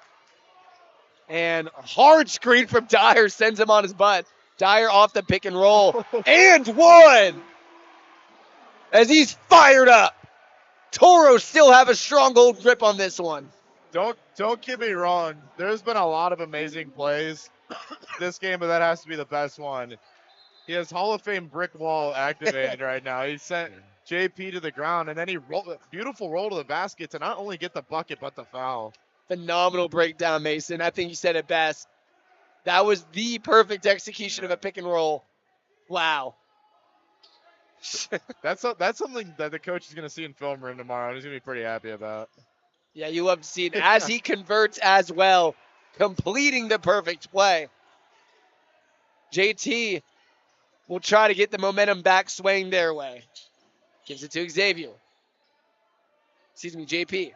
And a hard screen from Dyer sends him on his butt. Dyer off the pick and roll. And one! As he's fired up. Toros still have a stronghold grip on this one. Don't get me wrong. There's been a lot of amazing plays this game, but that has to be the best one. He has Hall of Fame brick wall activated right now. He sent JP to the ground, and then he rolled a beautiful roll to the basket to not only get the bucket, but the foul. Phenomenal breakdown, Mason. I think you said it best. That was the perfect execution of a pick and roll. Wow. That's something that the coach is going to see in film room tomorrow, and he's going to be pretty happy about. Yeah, you love to see it as he converts as well, completing the perfect play. JT will try to get the momentum back, swaying their way. Gives it to Xavier. JP.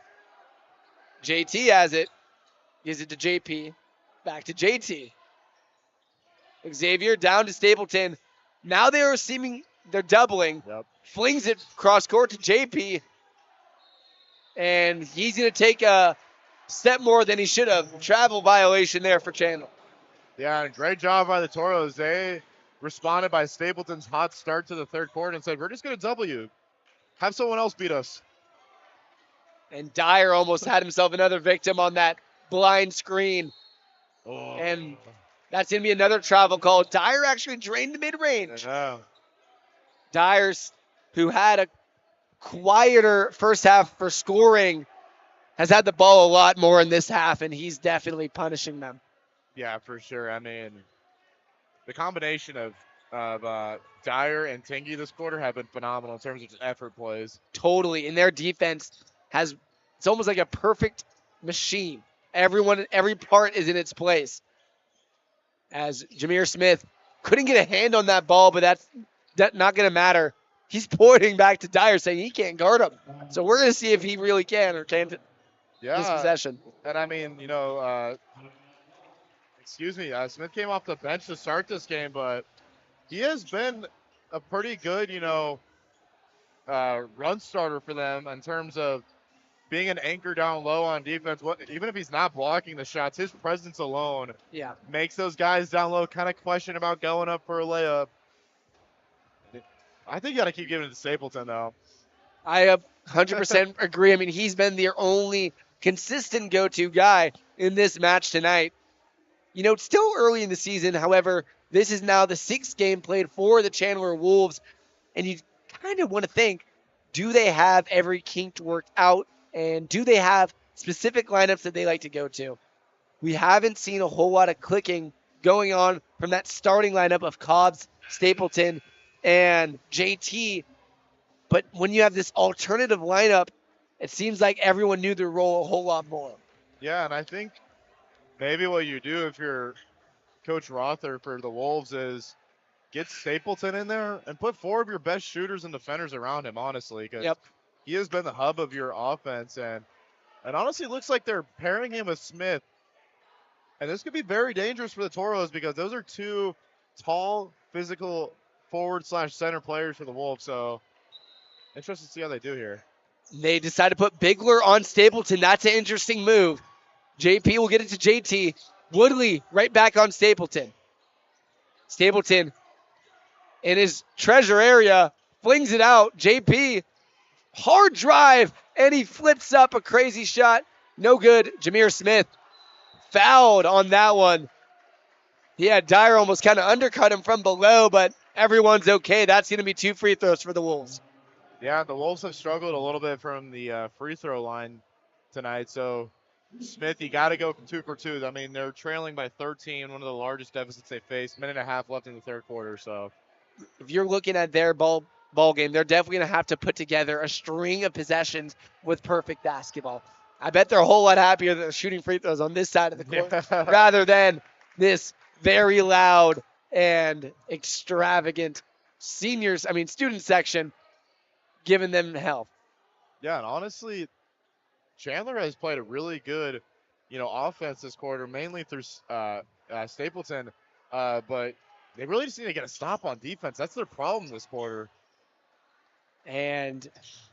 JT has it. Gives it to JP. Back to JT. Xavier down to Stapleton. Now they're doubling. Yep. Flings it cross court to JP. And he's going to take a step more than he should have. Travel violation there for Chandler. Yeah, and great job by the Toros. They responded by Stapleton's hot start to the third quarter and said, we're just going to double you. Have someone else beat us. And Dyer almost had himself another victim on that blind screen. Oh. And that's going to be another travel call. Dyer actually drained the mid-range. Yeah. Dyer's, who had a quieter first half for scoring, has had the ball a lot more in this half, and he's definitely punishing them. Yeah, for sure. I mean, the combination of Dyer and Tingy this quarter have been phenomenal in terms of just effort plays. Totally. And their defense has, it's almost like a perfect machine. Every part is in its place. As Jameer Smith couldn't get a hand on that ball, but that's not going to matter. He's pointing back to Dyer saying he can't guard him. So we're going to see if he really can or can't this Yeah, possession. and I mean, excuse me, Smith came off the bench to start this game, but he has been a pretty good, run starter for them in terms of being an anchor down low on defense. Even if he's not blocking the shots, his presence alone Yeah. makes those guys down low kind of question about going up for a layup. I think you got to keep giving it to Stapleton, though. I 100% agree. I mean, he's been their only consistent go-to guy in this match tonight. You know, it's still early in the season. However, this is now the 6th game played for the Chandler Wolves. And you kind of want to think, do they have every kink worked out? And do they have specific lineups that they like to go to? We haven't seen a whole lot of clicking going on from that starting lineup of Cobbs, Stapleton, and JT. But when you have this alternative lineup, it seems like everyone knew their role a whole lot more. Yeah, and I think maybe what you do if you're Coach Rother for the Wolves is get Stapleton in there and put 4 of your best shooters and defenders around him, honestly, because Yep. he has been the hub of your offense. And honestly, it looks like they're pairing him with Smith. And this could be very dangerous for the Toros because those are 2 tall, physical forward/center players for the Wolves. So interesting to see how they do here. They decide to put Bigler on Stapleton. That's an interesting move. JP will get it to JT. Woodley right back on Stapleton. Stapleton in his treasure area flings it out. JP, hard drive, and he flips up a crazy shot. No good. Jameer Smith fouled on that one. Yeah, Dyer almost kind of undercut him from below, but everyone's okay. That's going to be 2 free throws for the Wolves. Yeah, the Wolves have struggled a little bit from the free throw line tonight. So, Smith, you got to go 2 for 2. I mean, they're trailing by 13, one of the largest deficits they faced. Minute and a half left in the third quarter. So, If you're looking at their ball game, they're definitely going to have to put together a string of possessions with perfect basketball. I bet they're a whole lot happier that they're shooting free throws on this side of the court rather than this very loud and extravagant student section giving them hell. Yeah, and honestly, Chandler has played a really good, offense this quarter, mainly through Stapleton. But they really just need to get a stop on defense. That's their problem this quarter. And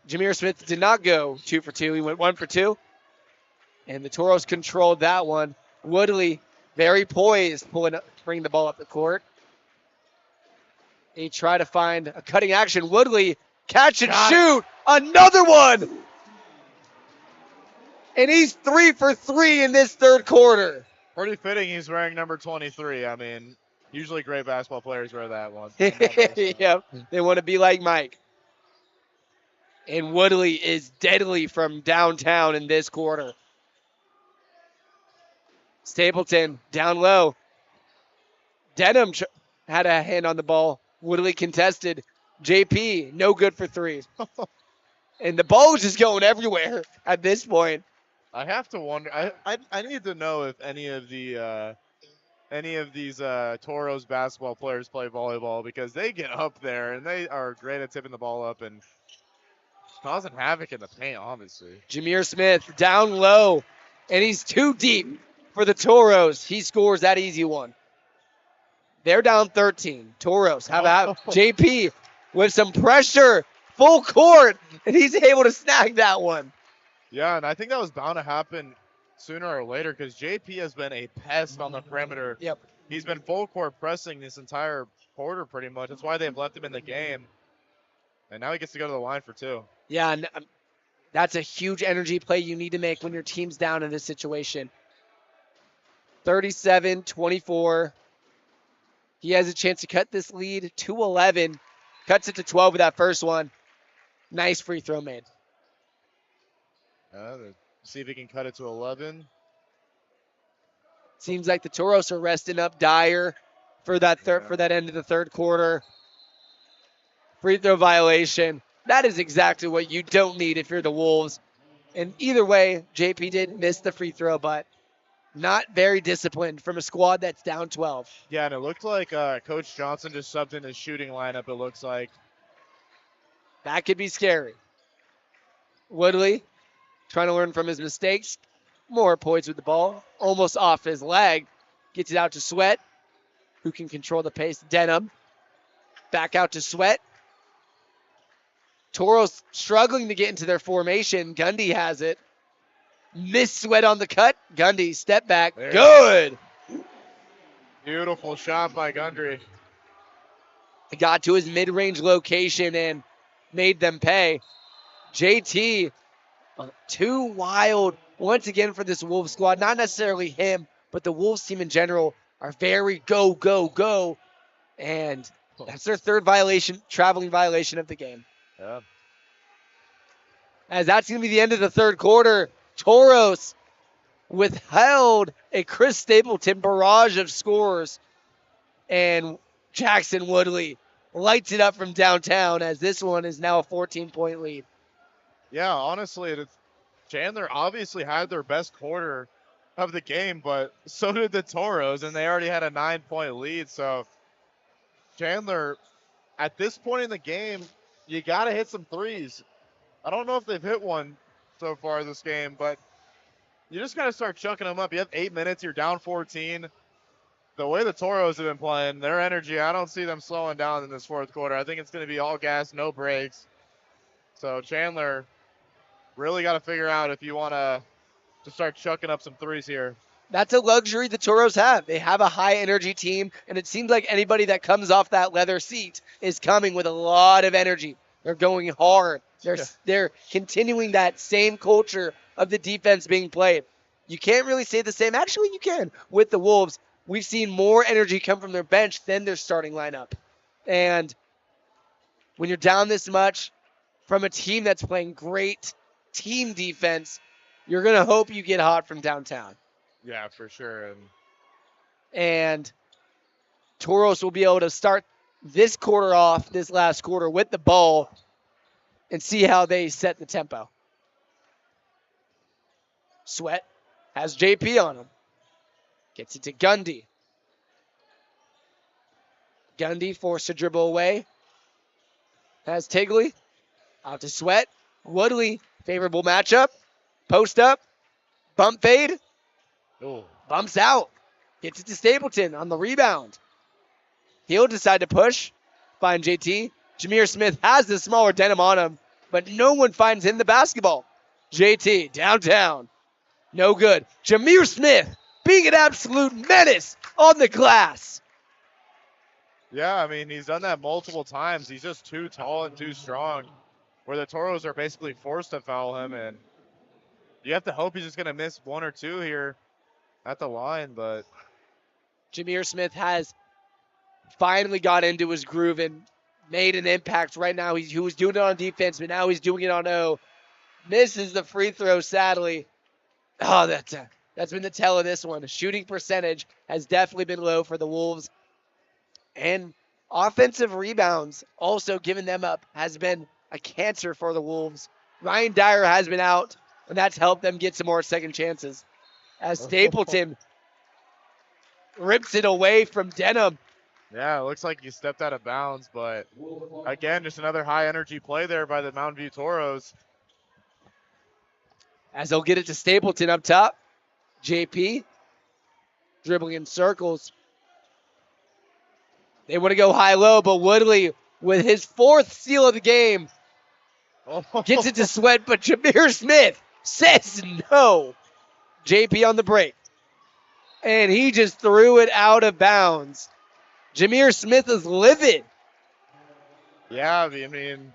Jameer Smith did not go 2 for 2. He went 1 for 2. And the Toros controlled that one. Woodley, very poised, bringing the ball up the court. He tried to find a cutting action. Woodley, catch and shoot. Another one. And he's 3 for 3 in this third quarter. Pretty fitting he's wearing number 23. I mean, usually great basketball players wear that one. Yep, they want to be like Mike. And Woodley is deadly from downtown in this quarter. Stapleton down low. Denham had a hand on the ball. Woodley contested. JP, no good for 3. And the ball was just going everywhere at this point. I have to wonder. I need to know if any of these Toros basketball players play volleyball because they get up there and they are great at tipping the ball up and causing havoc in the paint, obviously. Jameer Smith down low, and he's too deep for the Toros. He scores that easy one. They're down 13. Toros have JP with some pressure, full court, and he's able to snag that one. Yeah, and I think that was bound to happen sooner or later because JP has been a pest on the perimeter. Yep. He's been full court pressing this entire quarter pretty much. That's why they've left him in the game. And now he gets to go to the line for 2. Yeah, and that's a huge energy play you need to make when your team's down in this situation. 37-24. He has a chance to cut this lead to 11. Cuts it to 12 with that first one. Nice free throw made. See if he can cut it to 11. Seems like the Toros are resting up Dyer for that Yeah. for that end of the third quarter. Free throw violation. That is exactly what you don't need if you're the Wolves. And either way, JP did miss the free throw, but not very disciplined from a squad that's down 12. Yeah, and it looked like Coach Johnson just subbed in his shooting lineup, it looks like. That could be scary. Woodley trying to learn from his mistakes. More points with the ball. Almost off his leg. Gets it out to Sweat, who can control the pace. Denham. Back out to Sweat. Toros struggling to get into their formation. Gundy has it. Miss Sweat on the cut. Gundy, step back. Good. Beautiful shot by Gundry. Got to his mid-range location and made them pay. JT, too wild once again for this Wolves squad. Not necessarily him, but the Wolves team in general are very go, go, go. And that's their third violation, traveling violation of the game. Yeah. As that's going to be the end of the third quarter. Toros withheld a Chris Stapleton barrage of scores. And Jackson Woodley lights it up from downtown as this one is now a 14-point lead. Yeah, honestly, Chandler obviously had their best quarter of the game, but so did the Toros, and they already had a 9-point lead. So Chandler, at this point in the game, you got to hit some threes. I don't know if they've hit one so far this game, but you just got to start chucking them up. You have 8 minutes, you're down 14. The way the Toros have been playing, their energy, I don't see them slowing down in this fourth quarter. I think it's going to be all gas, no breaks. So Chandler really got to figure out if you want to start chucking up some threes here. That's a luxury the Toros have. They have a high energy team, and it seems like anybody that comes off that leather seat is coming with a lot of energy. They're going hard. They're continuing that same culture of the defense being played. You can't really say the same. Actually, you can with the Wolves. We've seen more energy come from their bench than their starting lineup. And when you're down this much from a team that's playing great team defense, you're going to hope you get hot from downtown. Yeah, for sure. And Toros will be able to start this quarter off, this last quarter, with the ball and see how they set the tempo. Sweat has JP on him. Gets it to Gundy. Gundy forced to dribble away. Has Tigley. Out to Sweat. Woodley, favorable matchup. Post up. Bump fade. Ooh. Bumps out. Gets it to Stapleton on the rebound. He'll decide to push. Find JT. Jameer Smith has the smaller Denim on him, but no one finds him the basketball. JT downtown. No good. Jameer Smith being an absolute menace on the glass. Yeah, I mean, he's done that multiple times. He's just too tall and too strong, where the Toros are basically forced to foul him, and you have to hope he's just going to miss one or two here at the line, but Jameer Smith has finally got into his groove and made an impact right now. He was doing it on defense, but now he's doing it on O. Misses the free throw, sadly. Oh, that's been the tell of this one. The shooting percentage has definitely been low for the Wolves. And offensive rebounds also giving them up has been a cancer for the Wolves. Ryan Dyer has been out, and that's helped them get some more second chances. As Stapleton rips it away from Denham. yeah, it looks like he stepped out of bounds, but again, just another high energy play there by the Mountain View Toros. As they'll get it to Stapleton up top. JP dribbling in circles. They want to go high-low, but Woodley, with his fourth steal of the game, gets it to Sweat, but Jameer Smith says no. JP on the break. And he just threw it out of bounds. Jameer Smith is livid. Yeah, I mean,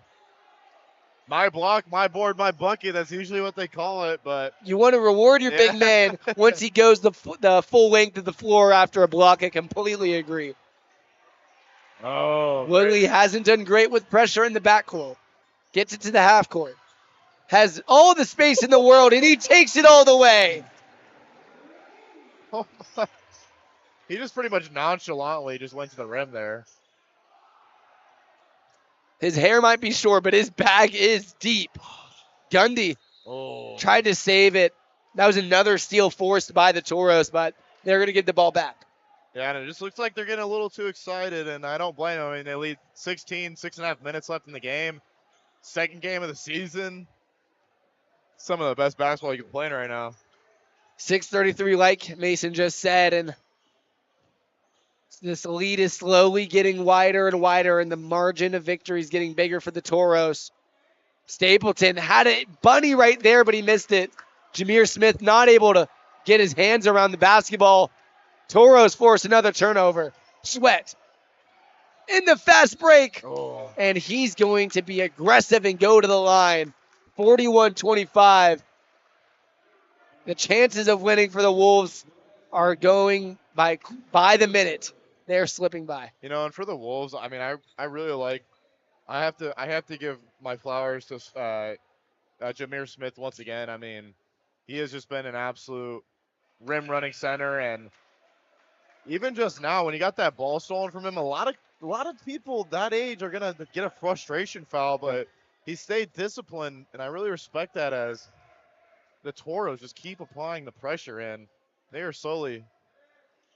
my block, my board, my bucket, that's usually what they call it, but You want to reward your big man once he goes the full length of the floor after a block. I completely agree. Woodley hasn't done great with pressure in the backcourt. Gets it to the half court. Has all the space in the world, and he takes it all the way. He just pretty much nonchalantly just went to the rim there. His hair might be short, but his bag is deep. Gundy tried to save it. That was another steal forced by the Toros, but they're going to get the ball back. Yeah, and it just looks like they're getting a little too excited, and I don't blame them. I mean, they lead 16, 6.5 minutes left in the game. Second game of the season. Some of the best basketball you can play right now. 6:33, like Mason just said, and this lead is slowly getting wider and wider, and the margin of victory is getting bigger for the Toros. Stapleton had a bunny right there, but he missed it. Jameer Smith not able to get his hands around the basketball. Toros force another turnover. Sweat in the fast break. And he's going to be aggressive and go to the line. 41-25. The chances of winning for the Wolves are going by the minute. They're slipping by. You know, and for the Wolves, I mean, I really like. I have to give my flowers to Jameer Smith once again. I mean, he has just been an absolute rim running center, and even just now when he got that ball stolen from him, a lot of people that age are gonna get a frustration foul, but he stayed disciplined, and I really respect that as the Toros just keep applying the pressure, and they are slowly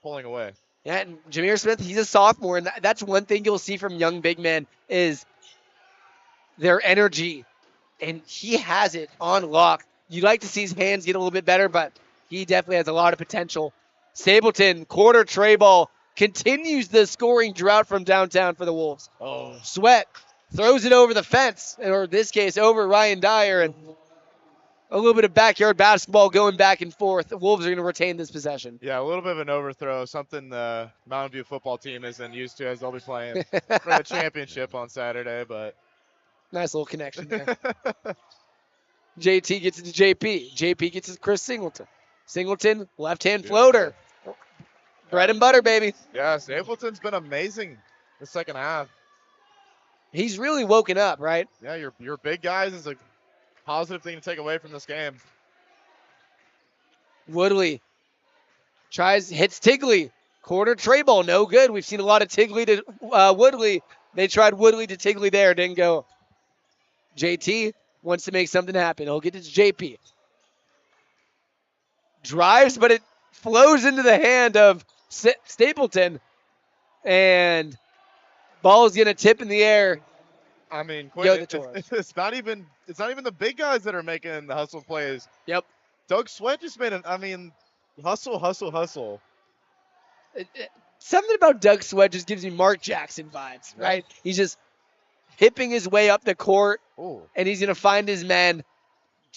pulling away. Yeah, and Jameer Smith, he's a sophomore, and that's one thing you'll see from young big men is their energy, and he has it on lock. You'd like to see his hands get a little bit better, but he definitely has a lot of potential. Stapleton, quarter tray ball, continues the scoring drought from downtown for the Wolves. Sweat throws it over the fence, or in this case, over Ryan Dyer, and a little bit of backyard basketball going back and forth. The Wolves are going to retain this possession. Yeah, a little bit of an overthrow, something the Mountain View football team isn't used to as they'll be playing for the championship on Saturday, but nice little connection there. JT gets it to JP. JP gets it to Chris Singleton. Singleton, left-hand floater. Bread and butter, baby. Yeah, Stapleton's been amazing the second half. He's really woken up, right? Yeah, your big guys is a positive thing to take away from this game. Woodley hits Tigley. Quarter tray ball, no good. We've seen a lot of Tigley to Woodley. They tried Woodley to Tigley there, didn't go. JT wants to make something happen. He'll get it to JP. Drives, but it flows into the hand of Stapleton. And ball's going to tip in the air. I mean, it's not even the big guys that are making the hustle plays. Yep. Doug Sweat just made hustle. Something about Doug Sweat just gives me Mark Jackson vibes, right? He's just hipping his way up the court, and he's going to find his man,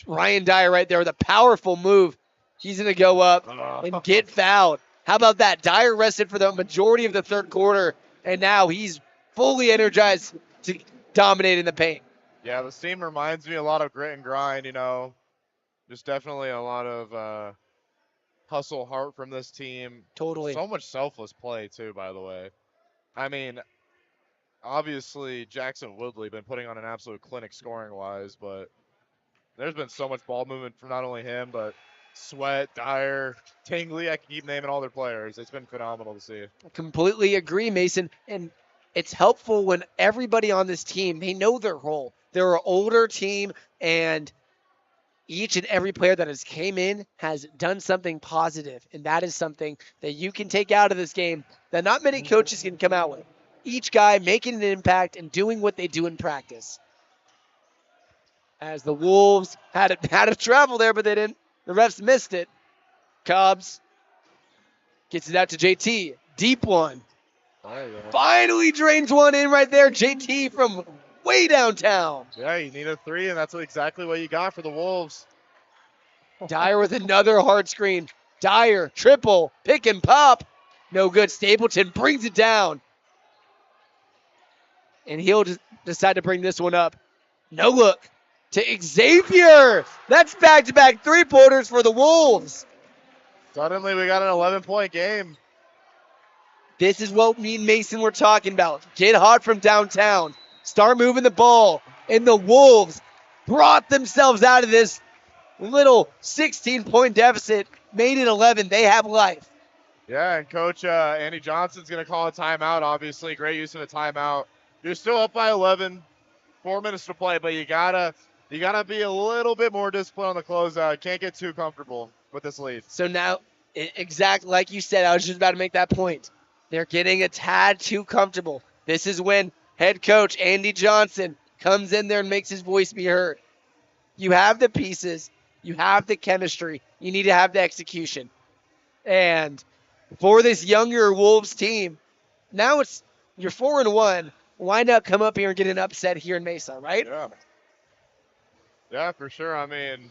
Ryan Dyer, right there with a powerful move. He's going to go up and get fouled. How about that? Dyer rested for the majority of the third quarter, and now he's fully energized to dominate in the paint. Yeah, this team reminds me a lot of grit and grind, you know. Just definitely a lot of hustle heart from this team. Totally. So much selfless play, too, by the way. I mean, obviously, Jackson Woodley been putting on an absolute clinic scoring-wise, but there's been so much ball movement from not only him, but Sweat, Dyer, Tingley. I can keep naming all their players. It's been phenomenal to see. I completely agree, Mason. And it's helpful when everybody on this team, they know their role. They're an older team, and each and every player that has came in has done something positive, and that is something that you can take out of this game that not many coaches can come out with. Each guy making an impact and doing what they do in practice. As the Wolves had to travel there, but they didn't. The refs missed it. Cobbs gets it out to JT. Deep one. Finally drains one in right there. JT from way downtown. Yeah, you need a three, and that's exactly what you got for the Wolves. Dyer with another hard screen. Dyer, triple, pick and pop. No good. Stapleton brings it down. And he'll just decide to bring this one up. No look to Xavier. That's back-to-back three-pointers for the Wolves. Suddenly we got an 11-point game. This is what me and Mason were talking about. Get hot from downtown. Start moving the ball. And the Wolves brought themselves out of this little 16-point deficit. Made it 11. They have life. Yeah, and Coach Andy Johnson's going to call a timeout, obviously. Great use of a timeout. You're still up by 11, 4 minutes to play, but you gotta be a little bit more disciplined on the closeout. Can't get too comfortable with this lead. So now, exactly like you said, I was just about to make that point. They're getting a tad too comfortable. This is when head coach Andy Johnson comes in there and makes his voice be heard. You have the pieces, you have the chemistry, you need to have the execution. And for this younger Wolves team, now you're 4-1. Why not come up here and get an upset here in Mesa, right? Yeah. Yeah, for sure. I mean,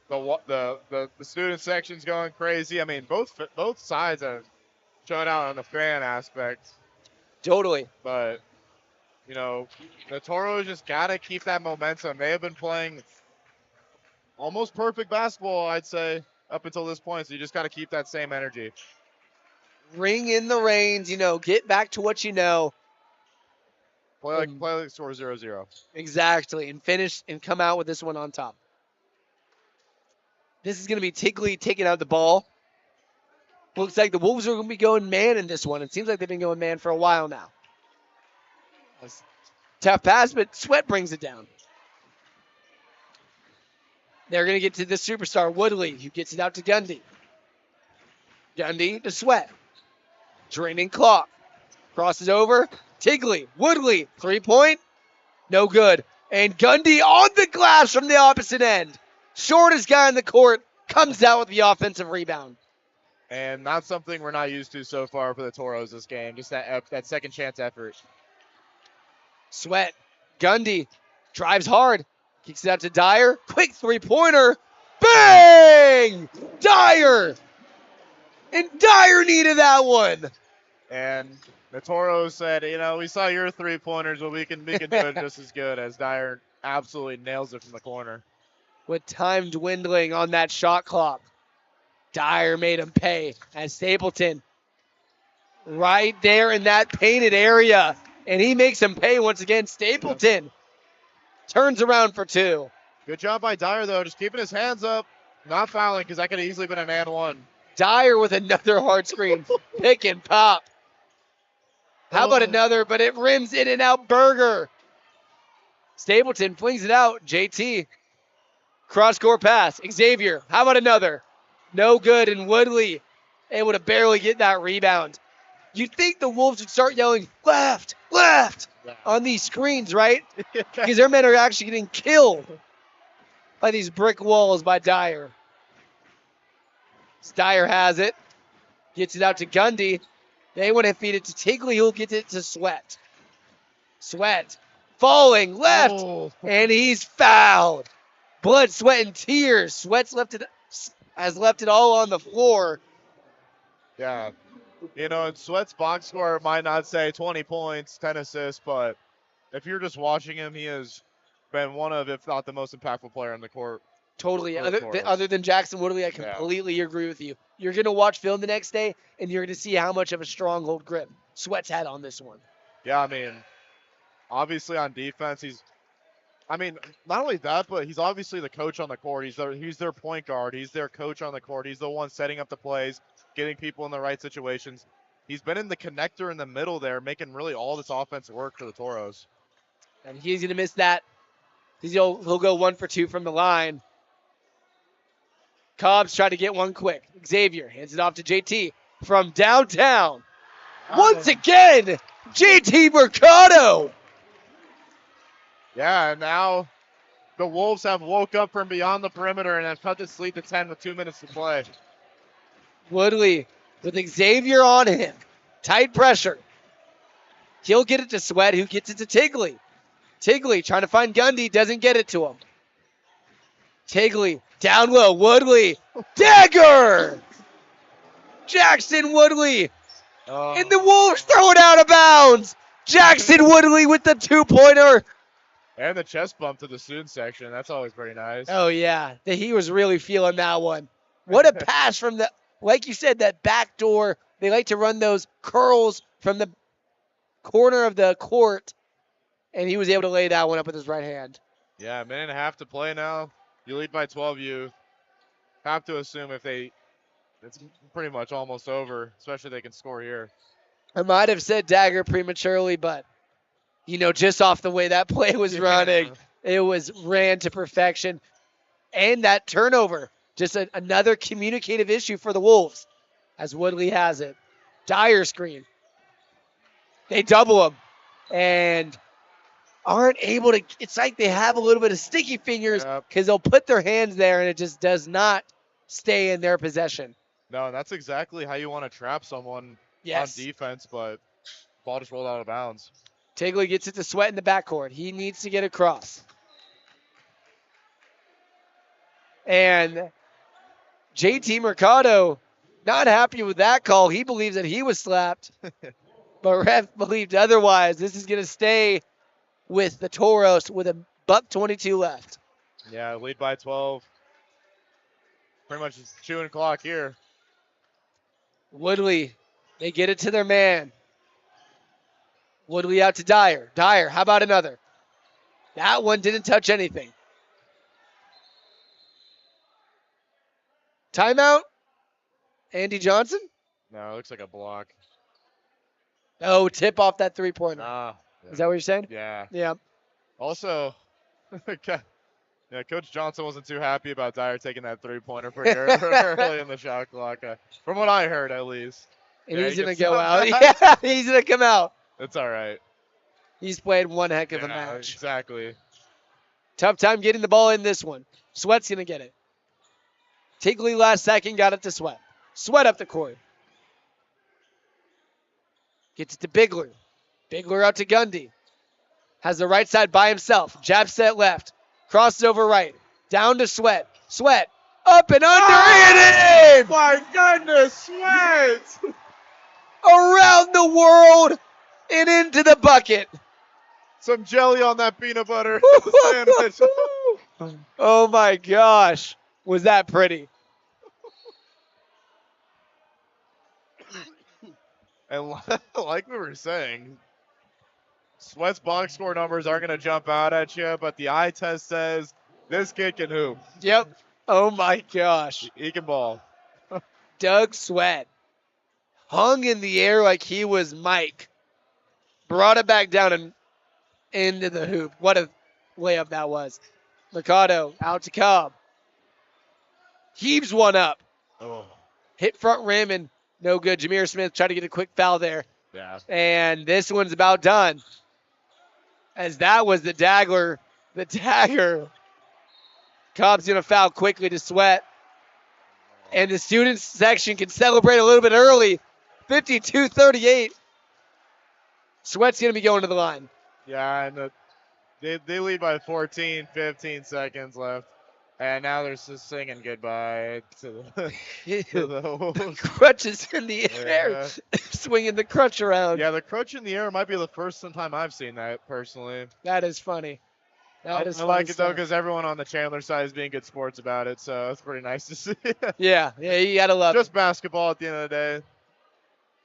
the student section's going crazy. I mean, both sides have shown out on the fan aspect, Totally. but you know, the Toros just gotta keep that momentum. They have been playing almost perfect basketball, I'd say, up until this point. So you just gotta keep that same energy. Ring in the reins, get back to what you know. Play like score 0-0. Exactly. And finish and come out with this one on top. This is going to be Tigley taking out the ball. Looks like the Wolves are going to be going man in this one. It seems like they've been going man for a while now. Tough pass, but Sweat brings it down. They're going to get to the superstar, Woodley, who gets it out to Gundy. Gundy to Sweat. Draining clock. Crosses over. Tigley. Woodley. 3-point. No good. And Gundy on the glass from the opposite end. Shortest guy in the court comes out with the offensive rebound. And not something we're not used to so far for the Toros this game. Just that second chance effort. Sweat. Gundy drives hard. Kicks it out to Dyer. Quick three-pointer. Bang! Dyer! And Dyer needed that one. And the Toros said, we saw your three-pointers, but we can do it just as good, as Dyer absolutely nails it from the corner. With time dwindling on that shot clock, Dyer made him pay as Stapleton right there in that painted area. And he makes him pay once again. Stapleton turns around for two. Good job by Dyer, though, just keeping his hands up, not fouling, because that could have easily been an and one. Dyer with another hard screen. Pick and pop. How about another, but it rims in and out burger. Stapleton flings it out. JT. Cross-court pass. Xavier. How about another? No good. And Woodley able to barely get that rebound. You'd think the Wolves would start yelling, left, left, on these screens, right? Because their men are actually getting killed by these brick walls by Dyer. Dyer has it. Gets it out to Gundy. They want to feed it to Tigley, who'll get it to Sweat. Sweat falling left, and he's fouled. Blood, sweat, and tears. Has left it all on the floor. Yeah. And Sweat's box score might not say 20 points, 10 assists, but if you're just watching him, he has been one of, if not the most impactful player on the court. Totally. Other than Jackson Woodley, I completely agree with you. You're going to watch film the next day, and you're going to see how much of a stronghold grip Sweat's had on this one. Yeah, obviously on defense, not only that, but he's obviously the coach on the court. He's their point guard. He's their coach on the court. He's the one setting up the plays, getting people in the right situations. He's been in the connector in the middle there, making really all this offense work for the Toros. And he's going to miss that. He'll go 1 for 2 from the line. Cobbs trying to get one quick. Xavier hands it off to JT from downtown. Once again, JT Mercado. Yeah, and now the Wolves have woke up from beyond the perimeter and have cut this lead to 10 with 2 minutes to play. Woodley with Xavier on him. Tight pressure. He'll get it to Sweat, who gets it to Tigley. Tigley trying to find Gundy, doesn't get it to him. Tigley down low. Woodley. Dagger! Jackson Woodley. And the Wolves throw it out of bounds. Jackson Woodley with the 2-pointer. And the chest bump to the student section. That's always pretty nice. Oh, yeah. He was really feeling that one. What a pass from like you said, that back door. They like to run those curls from the corner of the court. And he was able to lay that one up with his right hand. Yeah, a minute and a half to play now. You lead by 12. You have to assume if they it's pretty much almost over, especially if they can score here. I might have said dagger prematurely, but just off the way that play was running, Yeah. it was ran to perfection. And that turnover, just another communicative issue for the Wolves, as Woodley has it. Dyer screen. They double him and aren't able to. It's like they have a little bit of sticky fingers Yep. because they'll put their hands there and it just does not stay in their possession. No, that's exactly how you want to trap someone on Yes. defense, but ball just rolled out of bounds. Tigley gets it to Sweat in the backcourt. He needs to get across. And JT Mercado, not happy with that call. He believes that he was slapped, but ref believed otherwise. This is going to stay with the Toros with a $1:22 left. Yeah, lead by 12. Pretty much just chewing clock here. Woodley, they get it to their man. Woodley out to Dyer. Dyer, how about another? That one didn't touch anything. Timeout? Andy Johnson? No, it looks like a block. Oh, tip off that three-pointer. Yeah. Is that what you're saying? Yeah. Yeah. Also, yeah, Coach Johnson wasn't too happy about Dyer taking that three-pointer pretty early in the shot clock, from what I heard at least. And Yeah, he's he going to gets go some- out. Yeah, he's going to come out. It's all right. He's played one heck of a Yeah, match. exactly. Tough time getting the ball in this one. Sweat's going to get it. Tigley last second got it to Sweat. Sweat up the court. Gets it to Bigler. Bigler out to Gundy. Has the right side by himself. Jab set left. Crosses over right. Down to Sweat. Sweat. Up and under and in! My goodness, Sweat! Around the world and into the bucket. Some jelly on that peanut butter sandwich. Oh my gosh. Was that pretty? And like we were saying, Sweat's box score numbers aren't going to jump out at you, but the eye test says this kid can hoop. Yep. Oh my gosh. He can ball. Doug Sweat hung in the air like he was Mike. Brought it back down and into the hoop. What a layup that was. Mercado out to Cobb. Heaves one up. Oh, Hit front rim and no good. Jameer Smith tried to get a quick foul there. yeah. And this one's about done. As that was the dagger. The dagger. Cobb's going to foul quickly to Sweat. And the students section can celebrate a little bit early. 52-38. Sweat's going to be going to the line. Yeah, and they lead by 14, 15 seconds left. And now they're just singing goodbye to the Crutches in the air. Yeah. Swinging the crutch around. Yeah, the crutch in the air might be the first time I've seen that personally. That is funny. I like it though because everyone on the Chandler side is being good sports about it, so it's pretty nice to see. Yeah, you gotta love it. Just basketball at the end of the day.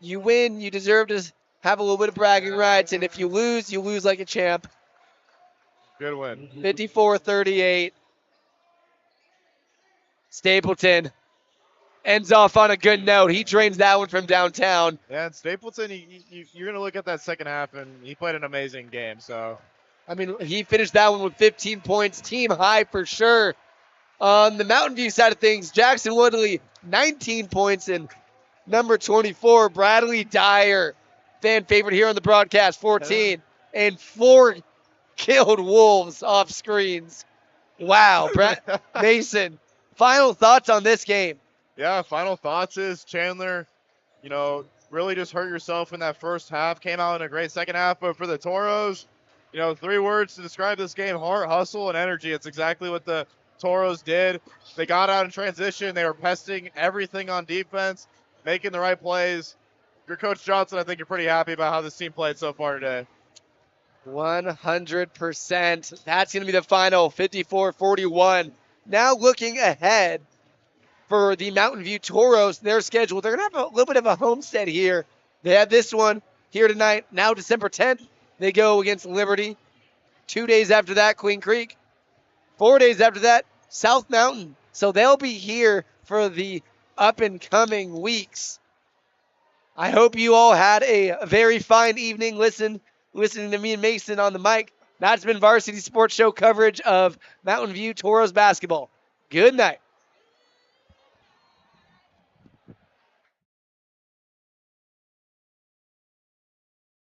You win, you deserve to have a little bit of bragging rights, and if you lose like a champ. Good win. 54-38. Stapleton ends off on a good note. He drains that one from downtown. Yeah, and Stapleton, you're going to look at that second half, and he played an amazing game. So, I mean, he finished that one with 15 points, team high for sure. On the Mountain View side of things, Jackson Woodley, 19 points, and number 24, Bradley Dyer, fan favorite here on the broadcast, 14, and 4 killed Wolves off screens. Wow, Mason, final thoughts on this game? Yeah, final thoughts is Chandler, really just hurt yourself in that first half. Came out in a great second half, but for the Toros, 3 words to describe this game: heart, hustle, and energy. It's exactly what the Toros did. They got out in transition. They were pesting everything on defense, making the right plays. Your Coach Johnson, I think you're pretty happy about how this team played so far today. 100%. That's going to be the final, 54-41. Now looking ahead for the Mountain View Toros, their schedule, they're going to have a little bit of a homestead here. They have this one here tonight. Now December 10th, they go against Liberty. 2 days after that, Queen Creek. 4 days after that, South Mountain. So they'll be here for the up and coming weeks. I hope you all had a very fine evening listening to me and Mason on the mic. That's been Varsity Sports Show coverage of Mountain View Toros basketball. Good night.